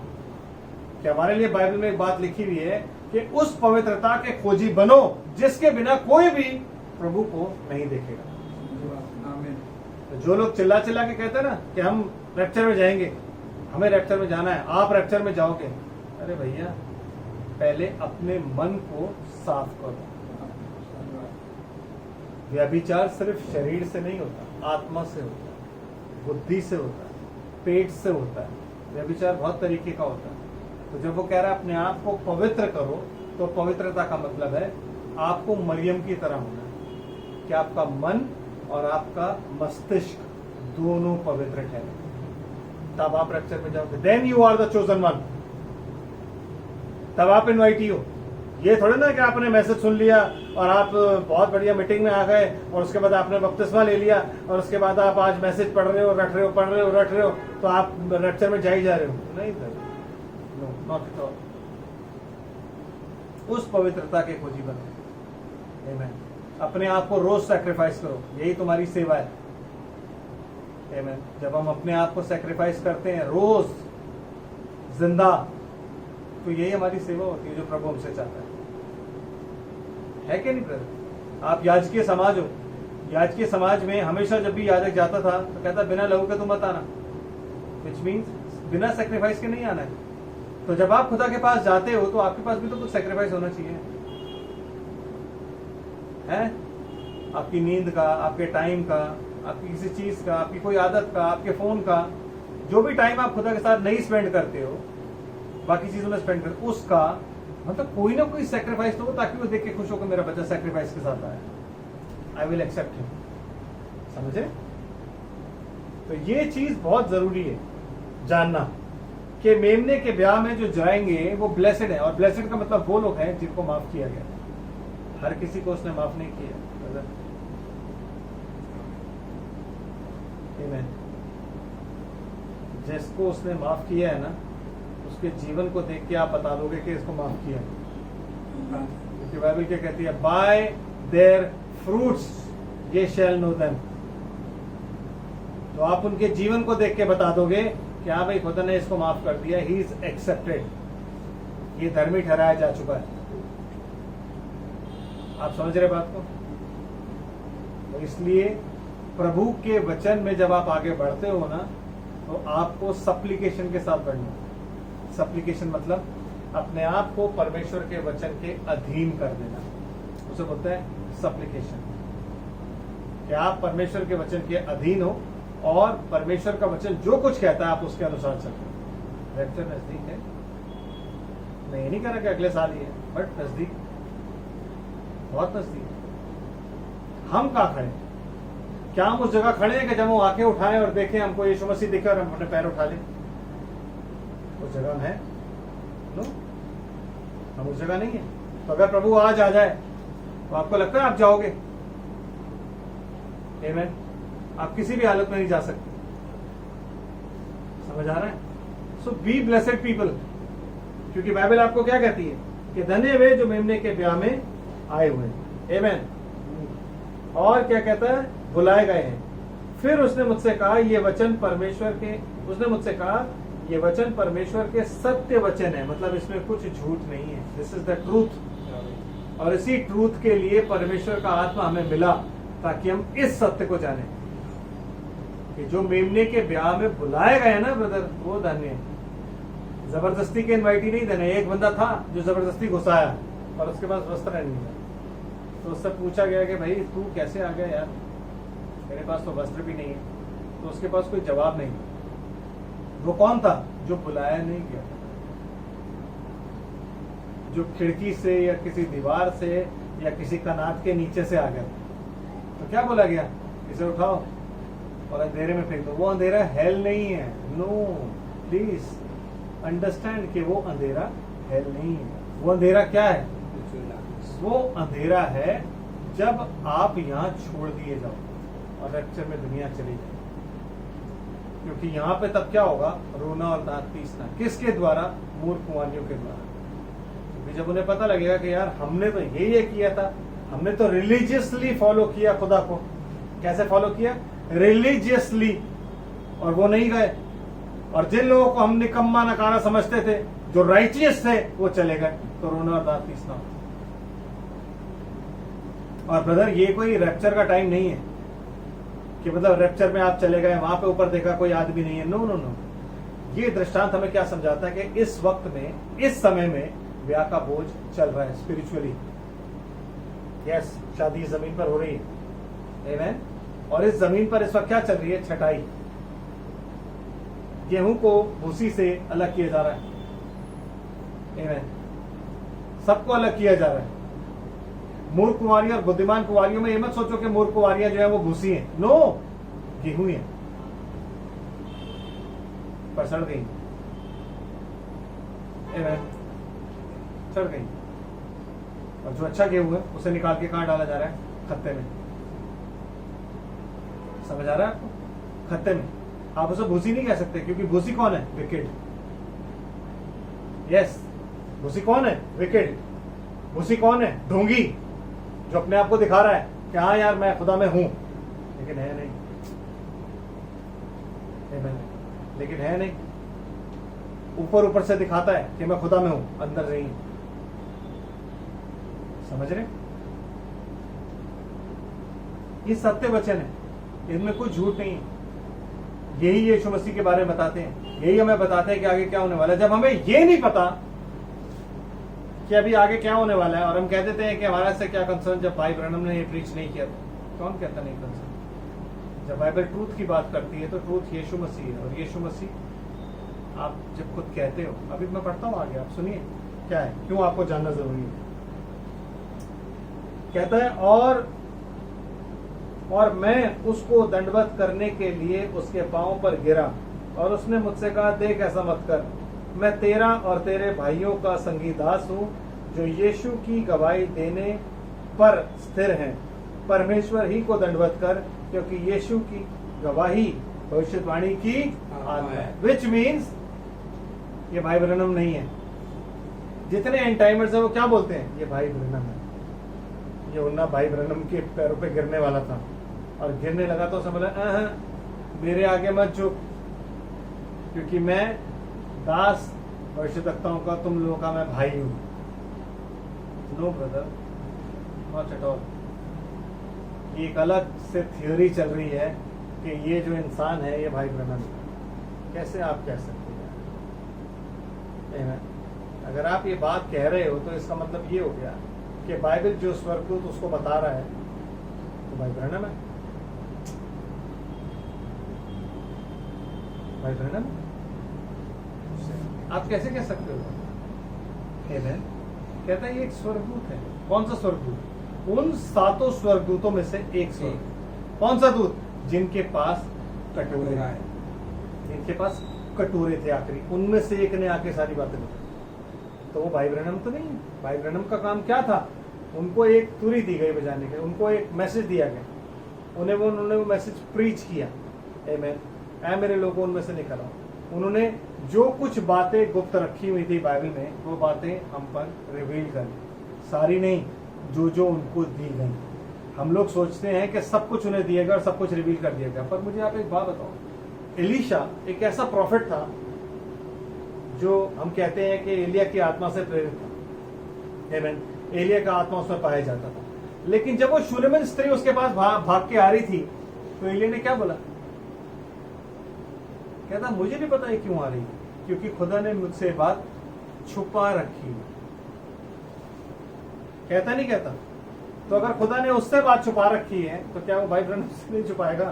कि हमारे लिए बाइबल में एक बात लिखी हुई है कि उस पवित्रता के खोजी बनो जिसके बिना कोई भी प्रभु को नहीं देखेगा। तो जो लोग चिल्ला चिल्ला के कहते हैं ना कि हम रैप्चर में जाएंगे, हमें रैप्चर में जाना है, आप रैप्चर में जाओगे, अरे भैया पहले अपने मन को साफ करो। व्यभिचार सिर्फ शरीर से नहीं होता, आत्मा से होता है, बुद्धि से होता है, पेट से होता है। व्यभिचार बहुत तरीके का होता है। तो जब वो कह रहा है अपने आप को पवित्र करो, तो पवित्रता का मतलब है आपको मरियम की तरह होना है कि आपका मन और आपका मस्तिष्क दोनों पवित्र ठहरे, तब आप रैप्चर में जाओगे। Then you are the chosen one, तब आप इनवाइटी हो। ये थोड़ा ना कि आपने मैसेज सुन लिया और आप बहुत बढ़िया मीटिंग में आ गए और उसके बाद आपने बपतिस्मा ले लिया और उसके बाद आप आज मैसेज पढ़ रहे हो, रट रहे हो, पढ़ रहे हो, रट रहे हो, तो आप रैप्चर में जा ही जा रहे हो। नहीं sir, no not at all. उस पवित्रता के खोजी बनो। आमीन। अपने आप को रोज सैक्रिफाइस करो, यही तुम्हारी सेवा है। आमीन। जब हम अपने आप को सैक्रिफाइस करते हैं रोज जिंदा, तो यही हमारी सेवा होती है जो प्रभु हमसे चाहता है कि नहीं ब्रदर? आप याजकीय समाज हो, याजकीय समाज में हमेशा जब भी याजक जाता था तो कहता बिना लहू के तुम मत आना, विच मीन्स बिना सैक्रिफाइस के नहीं आना है। तो जब आप खुदा के पास जाते हो तो आपके पास भी तो कुछ सैक्रिफाइस होना चाहिए, है? आपकी नींद का, आपके टाइम का, आपकी किसी चीज का, आपकी कोई आदत का, आपके फोन का, जो भी टाइम आप खुदा के साथ नहीं स्पेंड करते हो, बाकी चीजों में स्पेंड करते, उसका मतलब कोई ना कोई सैक्रिफाइस तो हो, ताकि वो देख के खुश हो कि मेरा बच्चा सैक्रिफाइस के साथ आया, आई विल एक्सेप्ट हिम। समझे? तो ये चीज बहुत जरूरी है जानना कि मेमने के ब्याह में जो जाएंगे वो ब्लेसेड है। और ब्लेसेड का मतलब वो लोग हैं जिनको माफ किया गया। हर किसी को उसने माफ नहीं किया। जिसको उसने माफ किया है ना, उसके जीवन को देख के आप बता दोगे कि इसको माफ किया। क्योंकि बाइबल क्या कहती है? बाय देयर फ्रूट्स ये शैल नो देम। तो आप उनके जीवन को देख के बता दोगे कि हाँ भाई खुदा ने इसको माफ कर दिया, ही इज एक्सेप्टेड, ये धर्मी ठहराया जा चुका है। आप समझ रहे बात को? तो इसलिए प्रभु के वचन में जब आप आगे बढ़ते हो ना, तो आपको सप्लीकेशन के साथ बढ़ना। सप्लीकेशन मतलब अपने आप को परमेश्वर के वचन के अधीन कर देना, उसे बोलते हैं सप्लीकेशन। कि आप परमेश्वर के वचन के अधीन हो और परमेश्वर का वचन जो कुछ कहता है आप उसके अनुसार चलते। रैप्चर नजदीक है, मैं ये नहीं कह रहा कि अगले साल ही है, बट नजदीक, बहुत नजदीक। हम कहाँ खड़े? क्या हम उस जगह खड़े हैं कि जब वो आंखें उठाएं और देखें हमको यीशु मसीह दिखे और हम अपने पैर उठा लें? उस जगह है? नो, हम उस जगह नहीं है। तो अगर प्रभु आज आ जाए तो आपको लगता है आप जाओगे? आमीन। आप किसी भी हालत में नहीं जा सकते। समझ आ रहा है? सो बी ब्लेसेड पीपल, क्योंकि बाइबल आपको क्या कहती है कि धन्य वे जो मेमने के ब्याह में आए हुए हैं। आमीन। और क्या कहता है? बुलाए गए हैं। फिर उसने मुझसे कहा ये वचन परमेश्वर के, उसने मुझसे कहा ये वचन परमेश्वर के सत्य वचन है, मतलब इसमें कुछ झूठ नहीं है। This is the truth. और इसी ट्रूथ के लिए परमेश्वर का आत्मा हमें मिला ताकि हम इस सत्य को जाने कि जो मेमने के ब्याह में बुलाए गए ना ब्रदर, वो धन्य है। जबरदस्ती के इनवाइटी नहीं देने। एक बंदा था जो जबरदस्ती घुसाया, और उसके पास वस्त्र नहीं है। तो उससे पूछा गया कि भाई तू कैसे आ गया यार, मेरे पास तो वस्त्र भी नहीं है। तो उसके पास कोई जवाब नहीं। वो कौन था? जो बुलाया नहीं गया, जो खिड़की से या किसी दीवार से या किसी कनात के नीचे से आ गया। तो क्या बोला गया? इसे उठाओ और अंधेरे में फेंक दो। वो अंधेरा हेल नहीं है। नो, प्लीज अंडरस्टैंड कि वो अंधेरा हेल नहीं है। वो अंधेरा क्या है? वो अंधेरा है जब आप यहाँ छोड़ दिए जाओ और रैप्चर में दुनिया चली जाए। क्योंकि यहाँ पे तब क्या होगा? रोना और दांत पीसना। किसके द्वारा? मूर्ख कुंवारियों के द्वारा। क्योंकि जब उन्हें पता लगेगा कि यार हमने तो ये किया था, हमने तो रिलीजियसली फॉलो किया खुदा को। कैसे फॉलो किया? रिलीजियसली। और वो नहीं गए। और जिन लोगों को हम निकम्मा नकारा समझते थे, जो राइचियस थे, वो चले गए। तो रोना और दांत पीसना। और ब्रदर, ये कोई रैप्चर का टाइम नहीं है कि मतलब रैप्चर में आप चले गए, वहां पे ऊपर देखा कोई आदमी नहीं है। No no no. ये दृष्टांत हमें क्या समझाता है कि इस वक्त में, इस समय में ब्याह का बोझ चल रहा है स्पिरिचुअली। यस, शादी जमीन पर हो रही है। आमेन। और इस जमीन पर इस वक्त क्या चल रही है? छटाई। गेहूं को भूसी से अलग किया जा रहा है। आमेन। सबको अलग किया जा रहा है। मूर्ख कुंवारियों और बुद्धिमान कुंवारियों में ये मत सोचो कि मूर्ख कुंवारियां जो है वो भूसी हैं। नो, गेहूं है पर सड़ गई। आमेन। सड़ गई। और जो अच्छा गेहूं है उसे निकाल के कहां डाला जा रहा है? खत्ते में। समझ आ रहा है आपको? खत्ते में। आप उसे भूसी नहीं कह सकते, क्योंकि भूसी कौन है? विकेट। यस, भूसी कौन है? विकेट। भूसी कौन है? ढोंगी, जो अपने आप को दिखा रहा है कि हाँ यार मैं खुदा में हूं, लेकिन है नहीं। लेकिन है नहीं। ऊपर ऊपर से दिखाता है कि मैं खुदा में हूं, अंदर नहीं। समझ रहे? ये सत्य वचन है, इनमें कुछ झूठ नहीं है। यही यीशु मसीह के बारे में बताते हैं। यही हमें बताते हैं कि आगे क्या होने वाला है। जब हमें ये नहीं पता कि अभी आगे क्या होने वाला है, और हम कह देते हैं कि हमारा से क्या कंसर्न, जब भाई ब्रैनम ने ये प्रीच नहीं किया था। कौन कहता नहीं कंसर्न? जब बाइबल ट्रूथ की बात करती है तो ट्रूथ यीशु मसीह है। और यीशु मसीह आप जब खुद कहते हो, अभी मैं पढ़ता हूं आगे, आप सुनिए क्या है, क्यों आपको जानना जरूरी है। कहता है, और मैं उसको दंडवत करने के लिए उसके पांव पर गिरा, और उसने मुझसे कहा, देख ऐसा मत कर, मैं तेरा और तेरे भाइयों का संगीदास हूं, जो यीशु की गवाही देने पर स्थिर हैं। परमेश्वर ही को दंडवत कर, क्योंकि यीशु की गवाही भविष्यवाणी की आत्मा है। विच मीन्स ये भाई ब्रैनम नहीं है। जितने एंड टाइमर्स है वो क्या बोलते हैं? ये भाई ब्रैनम है। ये उन्ना भाई ब्रैनम के पैरों पे गिरने वाला था, और गिरने लगा तो उसने बोला, मेरे आगे मत झुक, क्योंकि मैं दास भविष्यवक्ताओं का, तुम लोगों का मैं भाई हूं। No brother, not at all. ये एक अलग से थ्योरी चल रही है कि ये जो इंसान है ये भाई ब्रैनम है। कैसे आप कह सकते हैं? अगर आप ये बात कह रहे हो तो इसका मतलब ये हो गया कि बाइबल जो स्वर्गदूत उसको बता रहा है तो भाई ब्रैनम है। भाई ब्रैनम आप कैसे कह सकते हो? आमेन। कहता है ये एक स्वर्गदूत है। कौन सा स्वर्गदूत? उन 7 स्वर्गदूतों में से एक स्वर्गदूत। कौन सा दूत? जिनके पास कटोरे आए, जिनके पास कटोरे थे आखिरी, उनमें से एक ने आके सारी बातें बताई। तो वो भाई ब्रैनम तो नहीं। भाई ब्रैनम का काम क्या था? उनको एक तुरी दी गई बजाने के, उनको एक मैसेज दिया गया, उन्होंने वो मैसेज प्रीच किया। आमेन। ऐ मेरे लोगों, उनमें से निकल आओ। उन्होंने जो कुछ बातें गुप्त रखी हुई थी बाइबल में, वो बातें हम पर रिवील कर, सारी नहीं, जो जो उनको दी गई। हम लोग सोचते हैं कि सब कुछ उन्हें दिया गया और सब कुछ रिवील कर दिया गया, पर मुझे आप एक बात बताओ, एलीशा एक ऐसा प्रॉफिट था जो हम कहते हैं कि एलिया की आत्मा से प्रेरित था। आमेन। एलिया का आत्मा उसमें पाया जाता था। लेकिन जब वो शूनेमिन स्त्री उसके पास भाग के आ रही थी, तो एलिया ने क्या बोला? कहता मुझे नहीं पता ये क्यों आ रही, क्योंकि खुदा ने मुझसे बात छुपा रखी। कहता नहीं कहता? तो अगर खुदा ने उससे बात छुपा रखी है तो क्या वो भाई ब्रह्म से नहीं छुपाएगा?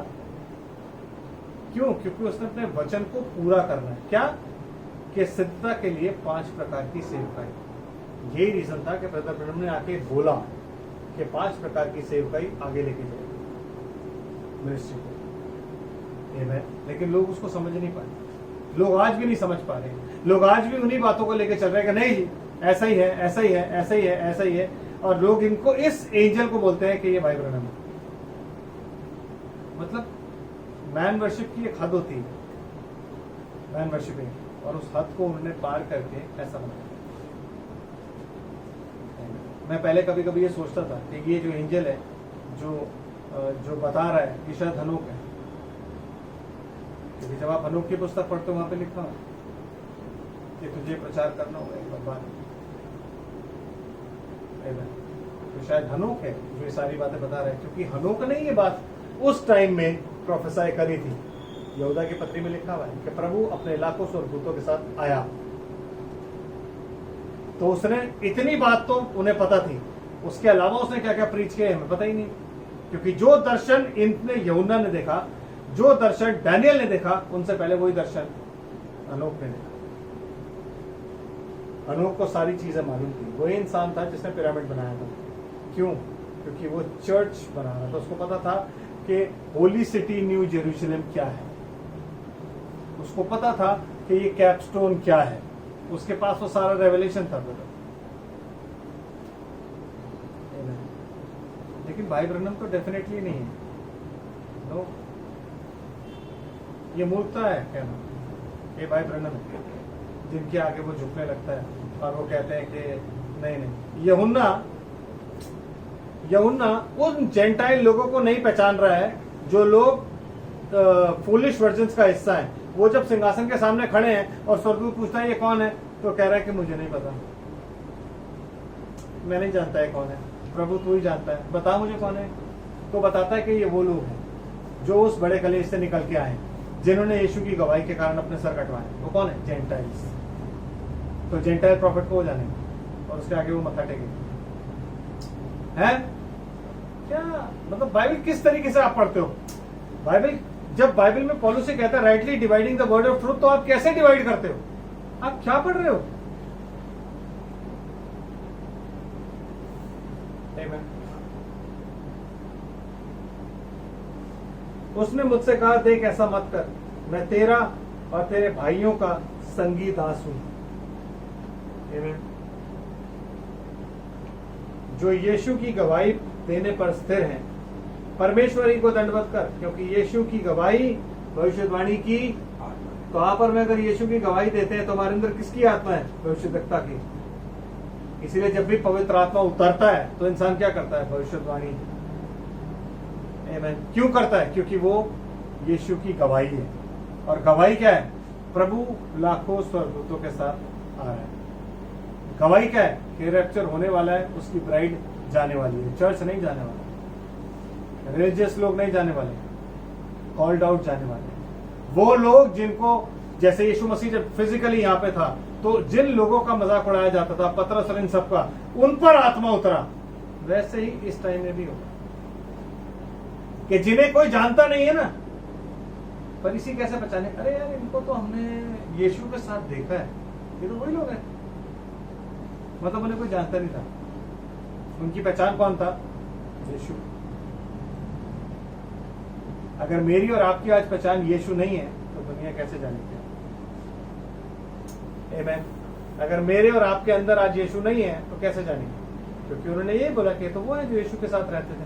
क्यों? क्योंकि उसने अपने वचन को पूरा करना है। क्या? कि सिद्धता के लिए 5 प्रकार की सेवकाई। यही रीजन था कि ब्रदर ब्रह्म ने आके बोला कि 5 प्रकार की सेवकाई आगे लेके जाएगी मिनिस्ट्री को। लेकिन लोग उसको समझ नहीं पाए। लोग आज भी नहीं समझ पा रहे। लोग आज भी उन्हीं बातों को लेके चल रहे हैं कि नहीं जी ऐसा ही है, ऐसा ही है, ऐसा ही है, ऐसा ही है। और लोग इनको, इस एंजल को बोलते हैं कि ये भाई ब्रह्म है। मतलब मैन वर्शिप की एक हद होती है, मैन वर्शिपिंग, और उस हद को उन्होंने पार करके ऐसा बनाया। मैं पहले कभी कभी ये सोचता था कि ये जो एंजल है जो बता रहा है कि शायद हनोक है, क्योंकि जब आप हनोक की पुस्तक पढ़ते हो वहां पे लिखा है कि तुझे प्रचार करना होगा एक भगवान, तो शायद हनोक है जो ये सारी बातें बता रहा है, क्योंकि हनोक ने ये बात उस टाइम में प्रोफेसाई करी थी। यहूदा की पत्री में लिखा हुआ है कि प्रभु अपने लाखों स्वर्गदूतों के साथ आया। तो उसने इतनी बात तो उन्हें पता थी, उसके अलावा उसने क्या क्या प्रीच किया हमें पता ही नहीं, क्योंकि जो दर्शन इनने यहूदा ने देखा, जो दर्शन डैनियल ने देखा, उनसे पहले वही दर्शन हनोक ने देखा। हनोक को सारी चीजें मालूम थी। वही इंसान था जिसने पिरामिड बनाया था। क्यों? क्योंकि वो चर्च बना रहा था। उसको पता था कि होली सिटी न्यू जेरूशलेम क्या है, उसको पता था कि ये कैपस्टोन क्या है, उसके पास वो सारा रेवलेशन था। लेकिन भाई ब्रह्म तो डेफिनेटली नहीं है। नो, ये मूर्खता है कहना ये भाई ब्रह्म है, जिनके आगे वो झुकने लगता है और वो कहते हैं कि नहीं नहीं। यूहन्ना उन जेंटाइल लोगों को नहीं पहचान रहा है जो लोग फूलिश वर्जन्स का हिस्सा है। वो जब सिंहासन के सामने खड़े हैं और स्वर्गदूत पूछता है ये कौन है, तो कह रहा है कि मुझे नहीं पता, मैं नहीं जानता है कौन है, प्रभु तू ही जानता है, बता मुझे कौन है। तो बताता है कि ये वो लोग हैं जो उस बड़े कलेश से निकल के आए, जिन्होंने यीशु की गवाही के कारण अपने सर कटवाए। वो कौन है? जेंटाइल्स। तो जेंटाइल प्रॉफिट को हो जाने और उसके आगे वो मत्था टेके है क्या? मतलब बाइबल किस तरीके से आप पढ़ते हो? बाइबल, जब बाइबल में पौलुस से कहता है rightly dividing the word of truth, तो आप कैसे डिवाइड करते हो? आप क्या पढ़ रहे हो? Amen. उसने मुझसे कहा देख ऐसा मत कर, मैं तेरा और तेरे भाइयों का संगी दास हूं। Amen. जो यीशु की गवाही देने पर स्थिर हैं, परमेश्वरी को दंडवत कर, क्योंकि यीशु की गवाही भविष्यवाणी की। तो आप पर में अगर यीशु की गवाही देते हैं तो हमारे अंदर किसकी आत्मा है? भविष्यवक्ता की। इसीलिए जब भी पवित्र आत्मा उतरता है तो इंसान क्या करता है? भविष्यवाणी। आमीन। क्यों करता है? क्योंकि वो यीशु की गवाही है। और गवाही क्या है? प्रभु लाखों स्वर्गदूतों के साथ आ रहा है। गवाही क्या है? कि रैप्चर होने वाला है, उसकी ब्राइड जाने वाली है। चर्च नहीं जाने वाला, रिलीजियस लोग नहीं जाने वाले, कॉल्ड आउट जाने वाले। वो लोग जिनको, जैसे यीशु मसीह जब फिजिकली यहाँ पे था तो जिन लोगों का मजाक उड़ाया जाता था, पतरस और इन सबका, उन पर आत्मा उतरा। वैसे ही इस टाइम में भी होगा कि जिन्हें कोई जानता नहीं है ना, पर इसी कैसे पहचाने? अरे यार इनको तो हमने यीशु के साथ देखा है, ये तो वही लोग हैं। मतलब उन्हें कोई जानता नहीं था। उनकी पहचान कौन था? यीशु। अगर मेरी और आपकी आज पहचान यीशु नहीं है तो दुनिया कैसे जानेगी? आमीन। अगर मेरे और आपके अंदर आज यीशु नहीं है तो कैसे जानेंगे? क्योंकि उन्होंने ये बोला कि तो वो है जो यीशु के साथ रहते थे,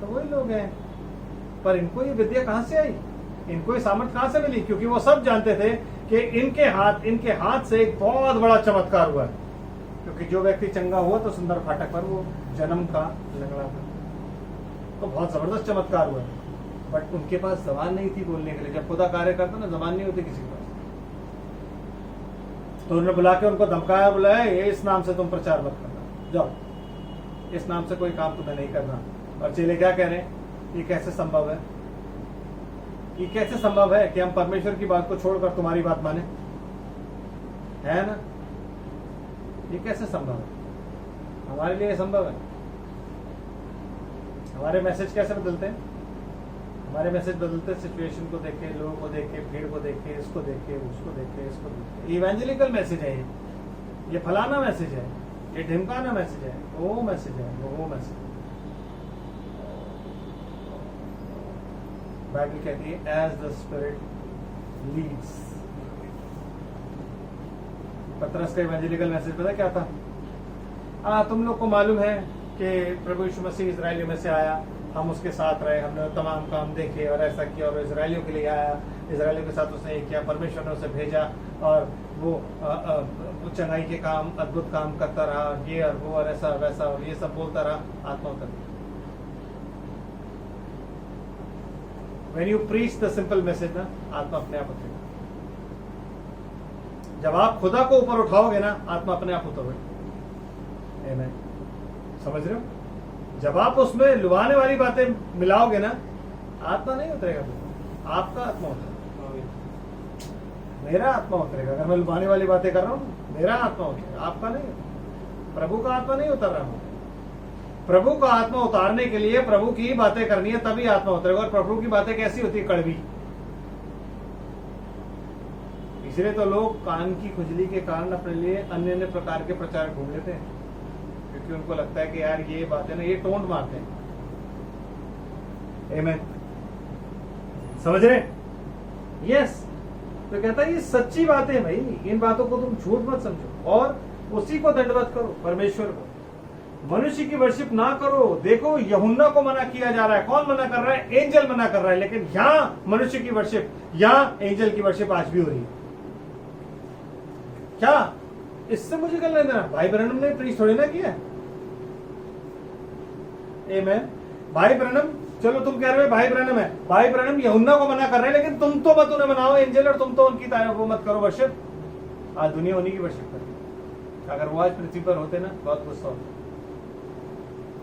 तो वही लोग हैं। पर इनको ये विद्या कहां से आई? इनको ये सामर्थ कहां से मिली? क्योंकि वो सब जानते थे कि इनके हाथ से एक बहुत बड़ा चमत्कार हुआ है। क्योंकि जो व्यक्ति चंगा हुआ तो सुंदर फाटक पर वो जन्म का लंगड़ा था, तो बहुत जबरदस्त चमत्कार हुआ है। बट उनके पास जबान नहीं थी बोलने के लिए। जब खुदा कार्य करता ना, जबान नहीं होती किसी के पास। तो उन्होंने बुला के उनको धमकाया, बुलाया ये इस नाम से तुम प्रचार मत करना, जाओ, इस नाम से कोई काम तुम्हें नहीं करना। और चेले क्या कह रहे हैं? ये कैसे संभव है? ये कैसे संभव है कि हम परमेश्वर की बात को छोड़कर तुम्हारी बात माने? है ना? ये कैसे संभव है? हमारे लिए ये संभव है। हमारे मैसेज कैसे बदलते हैं? हमारे मैसेज बदलते हैं सिचुएशन को देख के, लोगों को देख के, भीड़ को देख के, इसको देख के, उसको देख के, इसको देख के। इवेंजलिकल मैसेज है ये फलाना मैसेज है, ये ढिमकाना मैसेज है, वो मैसेज है, वो मैसेज। बाइबल कहती है एज द स्पिरिट लीड्स। पतरस का इवेंजलिकल मैसेज पता क्या था? तुम लोग को मालूम है कि प्रभु यीशु मसीह इजराइलियों में से आया, हम उसके साथ रहे, हमने तमाम काम देखे और ऐसा किया, और इजराइलियों के लिए आया, इजराइलियों के साथ उसने ये किया, परमेश्वर ने उसे भेजा और वो चंगाई के काम, अद्भुत काम करता रहा, ये और वो और ऐसा वैसा और ये सब बोलता रहा। आत्मा उतर गई। When you preach the simple message ना, आत्मा अपने आप उतरेगा। जब आप खुदा को ऊपर उठाओगे ना, आत्मा अपने आप उतरोगे। आमीन। समझ रहे हो? जब आप उसमें लुभाने वाली बातें मिलाओगे ना, आत्मा नहीं उतरेगा, आपका आत्मा उतरेगा। मेरा आत्मा उतरेगा। अगर मैं लुभाने वाली बातें कर रहा हूँ, मेरा आत्मा उतरेगा, आपका नहीं। प्रभु का आत्मा नहीं उतर रहा हूँ। प्रभु का आत्मा उतारने के लिए प्रभु की बातें करनी है, तभी आत्मा उतरेगा। और प्रभु की बातें कैसी होती है? कड़वी। इसलिए तो लोग कान की खुजली के कारण अपने लिए अन्य अन्य प्रकार के प्रचार ढूंढ लेते हैं, क्योंकि उनको लगता है कि यार ये बातें ना, ये टोंट मारते हैं। आमीन। समझ रहे? यस। तो कहता है ये सच्ची बातें हैं भाई, इन बातों को तुम झूठ मत समझो और उसी को दंडवत करो, परमेश्वर को। मनुष्य की वर्शिप ना करो। देखो यूहन्ना को मना किया जा रहा है। कौन मना कर रहा है? एंजल मना कर रहा है। लेकिन यहां मनुष्य की वर्शिप, यहां एंजल की वर्शिप आज भी हो रही है। क्या इससे मुझे कर लेना? भाई ब्रैनम ने प्रीच थोड़ी ना किया। आमीन। भाई ब्रैनम, चलो तुम कह रहे हो भाई ब्रैनम है, भाई ब्रैनम यूहन्ना को मना कर रहे हैं, लेकिन तुम तो मत उन्हें मनाओ एंजल, और तुम तो उनकी वो मत करो वर्शिप। आज दुनिया उन्हीं की वर्शिप कर रही है। अगर वो आज पृथ्वी पर होते ना, बहुत गुस्सा होता,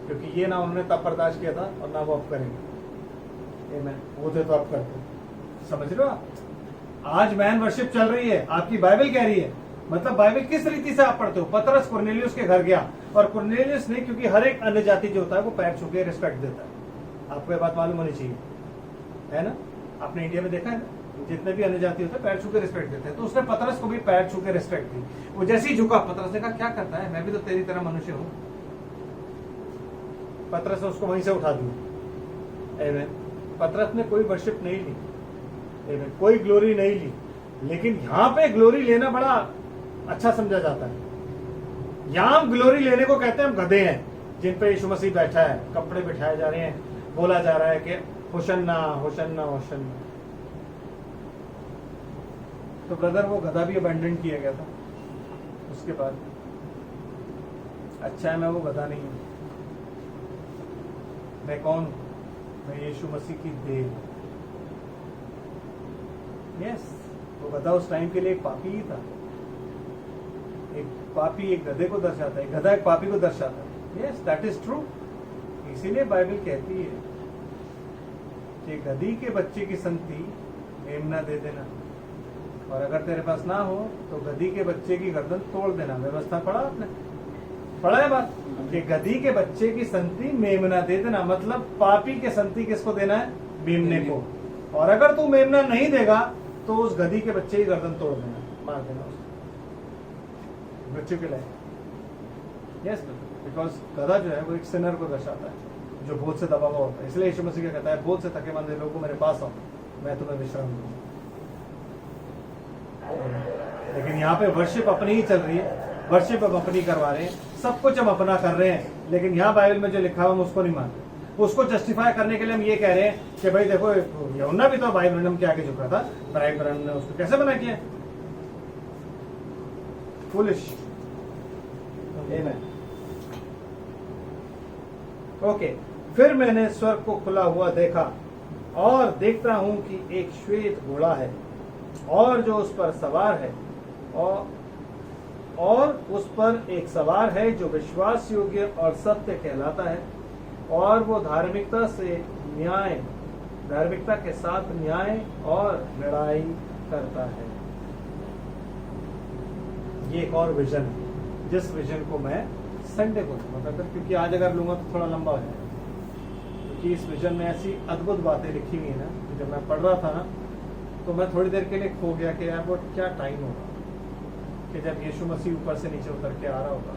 क्योंकि ये ना उन्होंने तब बर्दाश्त किया था और ना वो अब करेंगे। आमीन। वो थे तो अब करते। समझ रहे हो आप? आज मैन वर्शिप चल रही है, आपकी बाइबल कह रही है। मतलब बाइबल किस रीति से आप पढ़ते हो? पतरस कुरनेलियुस के घर गया, और कुरनेलियुस ने, क्योंकि हर एक अन्य जाति जो होता है वो पैर छू के रिस्पेक्ट देता है। आपको ये बात मालूम होनी चाहिए, है ना? आपने इंडिया में देखा है ना, जितने भी अन्य जाति होते हैं पैर छू के रिस्पेक्ट देते हैं। तो उसने पतरस को भी पैर छू के रिस्पेक्ट दी। वो जैसे ही झुका, पतरस ने कहा क्या करता है, मैं भी तो तेरी तरह मनुष्य हूं। पतरस ने उसको वहीं से उठा दिया। आमीन। पतरस ने कोई वर्शिप नहीं ली, आमीन, कोई ग्लोरी नहीं ली। लेकिन यहां पे ग्लोरी लेना बड़ा अच्छा समझा जाता है। यहां हम ग्लोरी लेने को कहते हैं हम गधे हैं, जिन पे यीशु मसीह बैठा है, कपड़े बिठाए जा रहे हैं, बोला जा रहा है कि होशन्ना होशन्ना होशन्ना। तो ब्रदर वो गधा भी अबैंडन किया गया था उसके बाद। अच्छा है मैं वो गधा नहीं हूं। मैं कौन हूं? मैं यीशु मसीह की देह। यस। वो गधा उस टाइम के लिए एक पापी ही था। एक पापी एक गधे को दर्शाता है, गधा एक पापी को दर्शाता है। Yes, that is true. इसीलिए बाइबल कहती है कि गधी के बच्चे की संगति मेमना दे देना, और अगर तेरे पास ना हो तो गधी के बच्चे की गर्दन तोड़ देना। व्यवस्था पढ़ा आपने? पढ़ा है बात कि गधी के बच्चे की संगति मेमना दे देना, मतलब पापी के संगति किसको देना है? मेमने को। और अगर तू मेमना नहीं देगा तो उस गधी के बच्चे की गर्दन तोड़ देना, मार देना उसको मृत्यु के लायक। यस, बिकॉज गधा जो है वो एक सिनर को दर्शाता है जो बोझ से दबा हुआ होता है। इसलिए यीशु मसीह कहता है बोझ से थके मंदे लोगों मेरे पास आओ, मैं तुम्हें विश्राम दूंगा। लेकिन यहाँ पे वर्शिप अपनी ही चल रही है, वर्शिप हम अपनी करवा रहे हैं, सब कुछ हम अपना कर रहे हैं। लेकिन यहाँ बाइबल में जो लिखा हुआ हम उसको नहीं मानते। उसको जस्टिफाई करने के लिए हम ये कह रहे हैं कि भाई देखो यूहन्ना भी तो भाई ब्रैनम के आगे झुका था, भाई ब्रैनम ने उसको कैसे मना किया? फुलिश। ओके। फिर मैंने स्वर्ग को खुला हुआ देखा, और देखता हूं कि एक श्वेत घोड़ा है, और जो उस पर सवार है, और उस पर एक सवार है जो विश्वास योग्य और सत्य कहलाता है, और वो धार्मिकता के साथ न्याय और लड़ाई करता है। ये एक और विजन है जिस विजन को मैं संडे को दूंगा ब्रदर, क्योंकि आज अगर लूंगा तो थोड़ा लंबा हो जाएगा, क्योंकि इस विजन में ऐसी अद्भुत बातें लिखी हुई है ना कि जब मैं पढ़ रहा था ना तो मैं थोड़ी देर के लिए खो गया कि यार वो क्या टाइम होगा कि जब यीशु मसीह ऊपर से नीचे उतर के आ रहा होगा,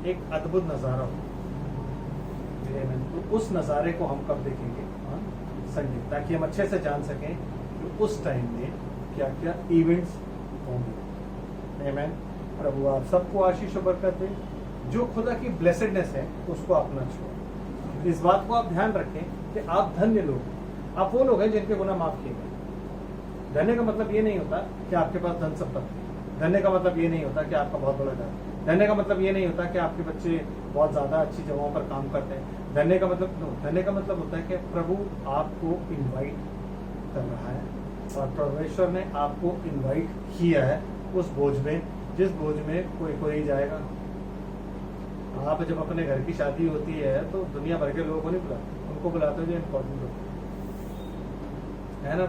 एक अद्भुत नज़ारा होगा। तो उस नज़ारे को हम कब देखेंगे? संडे, ताकि हम अच्छे से जान सकें कि उस टाइम में क्या क्या इवेंट्स होंगे। आमीन। प्रभु आप सबको आशीष और बरकत दे। जो खुदा की ब्लेसेडनेस है उसको अपना छोड़ो। इस बात को आप ध्यान रखें कि आप धन्य लोग, आप वो लोग हैं जिनके गुनाह माफ किए गए। धन्य का मतलब ये नहीं होता कि आपके पास धन संपत्ति, धन्य का मतलब ये नहीं होता कि आपका बहुत बड़ा घर, धन्य का मतलब ये नहीं होता कि आपके बच्चे बहुत ज्यादा अच्छी जगहों पर काम करते हैं। धन्य का मतलब होता है कि प्रभु आपको इनवाइट कर रहा है और परमेश्वर ने आपको इनवाइट किया है उस भोज में, जिस भोज में कोई जाएगा। आप जब अपने घर की शादी होती है तो दुनिया भर के लोगों को नहीं बुलाते, उनको बुलाते हो जो इम्पोर्टेंट होते है ना।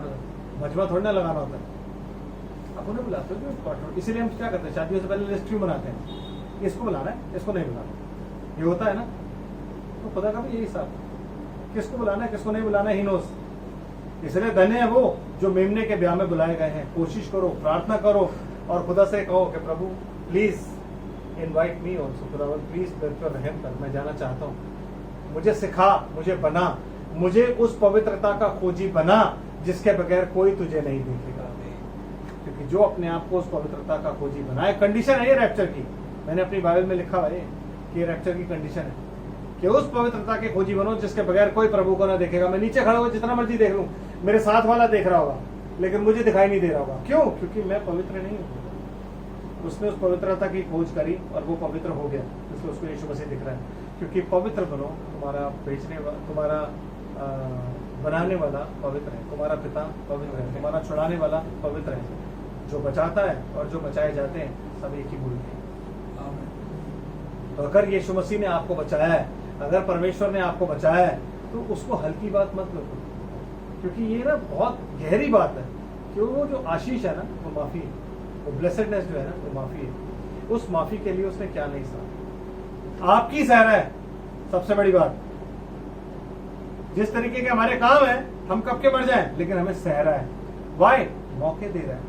मजमा थोड़ी ना लगाना होता है, आप उन्हें बुलाते हो जो इम्पोर्टेंट। इसीलिए हम क्या करते हैं, शादियों से पहले लिस्ट क्यों बनाते हैं? इसको बुलाना है, इसको नहीं बुलाना, ये होता है ना। तो खुदा का भी यही हिसाब है, किसको बुलाना है किसको नहीं बुलाना, ही नोस। इसलिए धन्य है वो जो मेमने के ब्याह में बुलाए गए हैं। कोशिश करो, प्रार्थना करो और खुदा से कहो कि प्रभु प्लीज इनवाइट मी ऑल्सो। खुदा प्लीज मेरे पर रहम कर, मैं जाना चाहता हूँ, मुझे सिखा, मुझे बना, मुझे उस पवित्रता का खोजी बना जिसके बगैर कोई तुझे नहीं देखेगा। क्योंकि जो अपने आप को उस पवित्रता का खोजी बनाए, कंडीशन है ये रैप्चर की। मैंने अपनी बाइबल में लिखा है कि रैप्चर की कंडीशन है कि उस पवित्रता के खोजी बनो जिसके बगैर कोई प्रभु को ना देखेगा। मैं नीचे खड़ा हुआ जितना मर्जी देख लूं, मेरे साथ वाला देख रहा होगा लेकिन मुझे दिखाई नहीं दे रहा होगा। क्यों? क्योंकि मैं पवित्र नहीं हूँ। उसने उस पवित्रता की खोज करी और वो पवित्र हो गया, इसलिए उसको यीशु मसीह दिख रहा है। क्योंकि पवित्र बनो, तुम्हारा बेचने वाला, तुम्हारा बनाने वाला पवित्र है, तुम्हारा पिता पवित्र है, तुम्हारा छुड़ाने वाला पवित्र है। जो बचाता है और जो बचाए जाते हैं सब एक ही मूल है। तो अगर यीशु मसीह ने आपको बचाया है, अगर परमेश्वर ने आपको बचाया है, तो उसको हल्की बात मत लो, क्योंकि ये ना बहुत गहरी बात है कि वो जो आशीष है ना वो माफी है, वो ब्लेसेडनेस जो है ना वो माफी है। उस माफी के लिए उसने क्या नहीं सहा, आपकी सहरा है। सबसे बड़ी बात, जिस तरीके के हमारे काम है हम कब के मर जाएं, लेकिन हमें सहरा है। वाई? मौके दे रहा है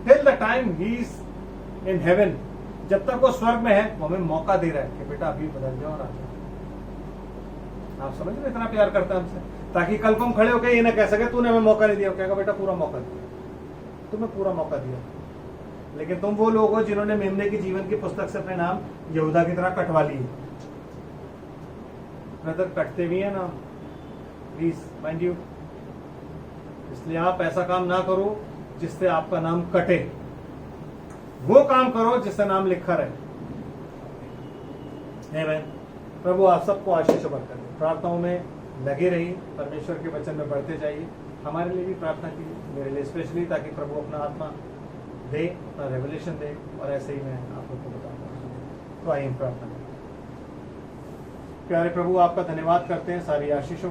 till the time he is in heaven. जब तक वो स्वर्ग में है वो हमें मौका दे रहा है कि बेटा अभी बदल जाओ और आ जाओ। आप समझ रहे इतना प्यार करता है हमसे, ताकि कल को हम खड़े होकर ये ना कह सके तूने हमें मौका नहीं दिया। कहेगा बेटा पूरा मौका दिया, तुम्हें पूरा मौका दिया। लेकिन तुम वो लोग हो जिन्होंने मेमने की जीवन की पुस्तक से अपने नाम यहूदा की तरह कटवा लिए। ब्रदर कटते भी है ना, प्लीज माइंड यू। इसलिए आप ऐसा काम ना करो जिससे आपका नाम कटे, वो काम करो जिससे नाम लिखा रहे। आमीन। प्रभु आप सबको आशीष बरकत दे। प्रार्थनाओं में लगे रहिए, परमेश्वर के वचन में बढ़ते जाइए। हमारे लिए भी प्रार्थना कीजिए, मेरे लिए स्पेशली, ताकि प्रभु अपना आत्मा दे, अपना रेवलेशन दे, और ऐसे ही मैं आप लोग को बताऊंगा। तो आइए प्रार्थना करें। प्यारे प्रभु आपका धन्यवाद करते हैं सारी आशीषों के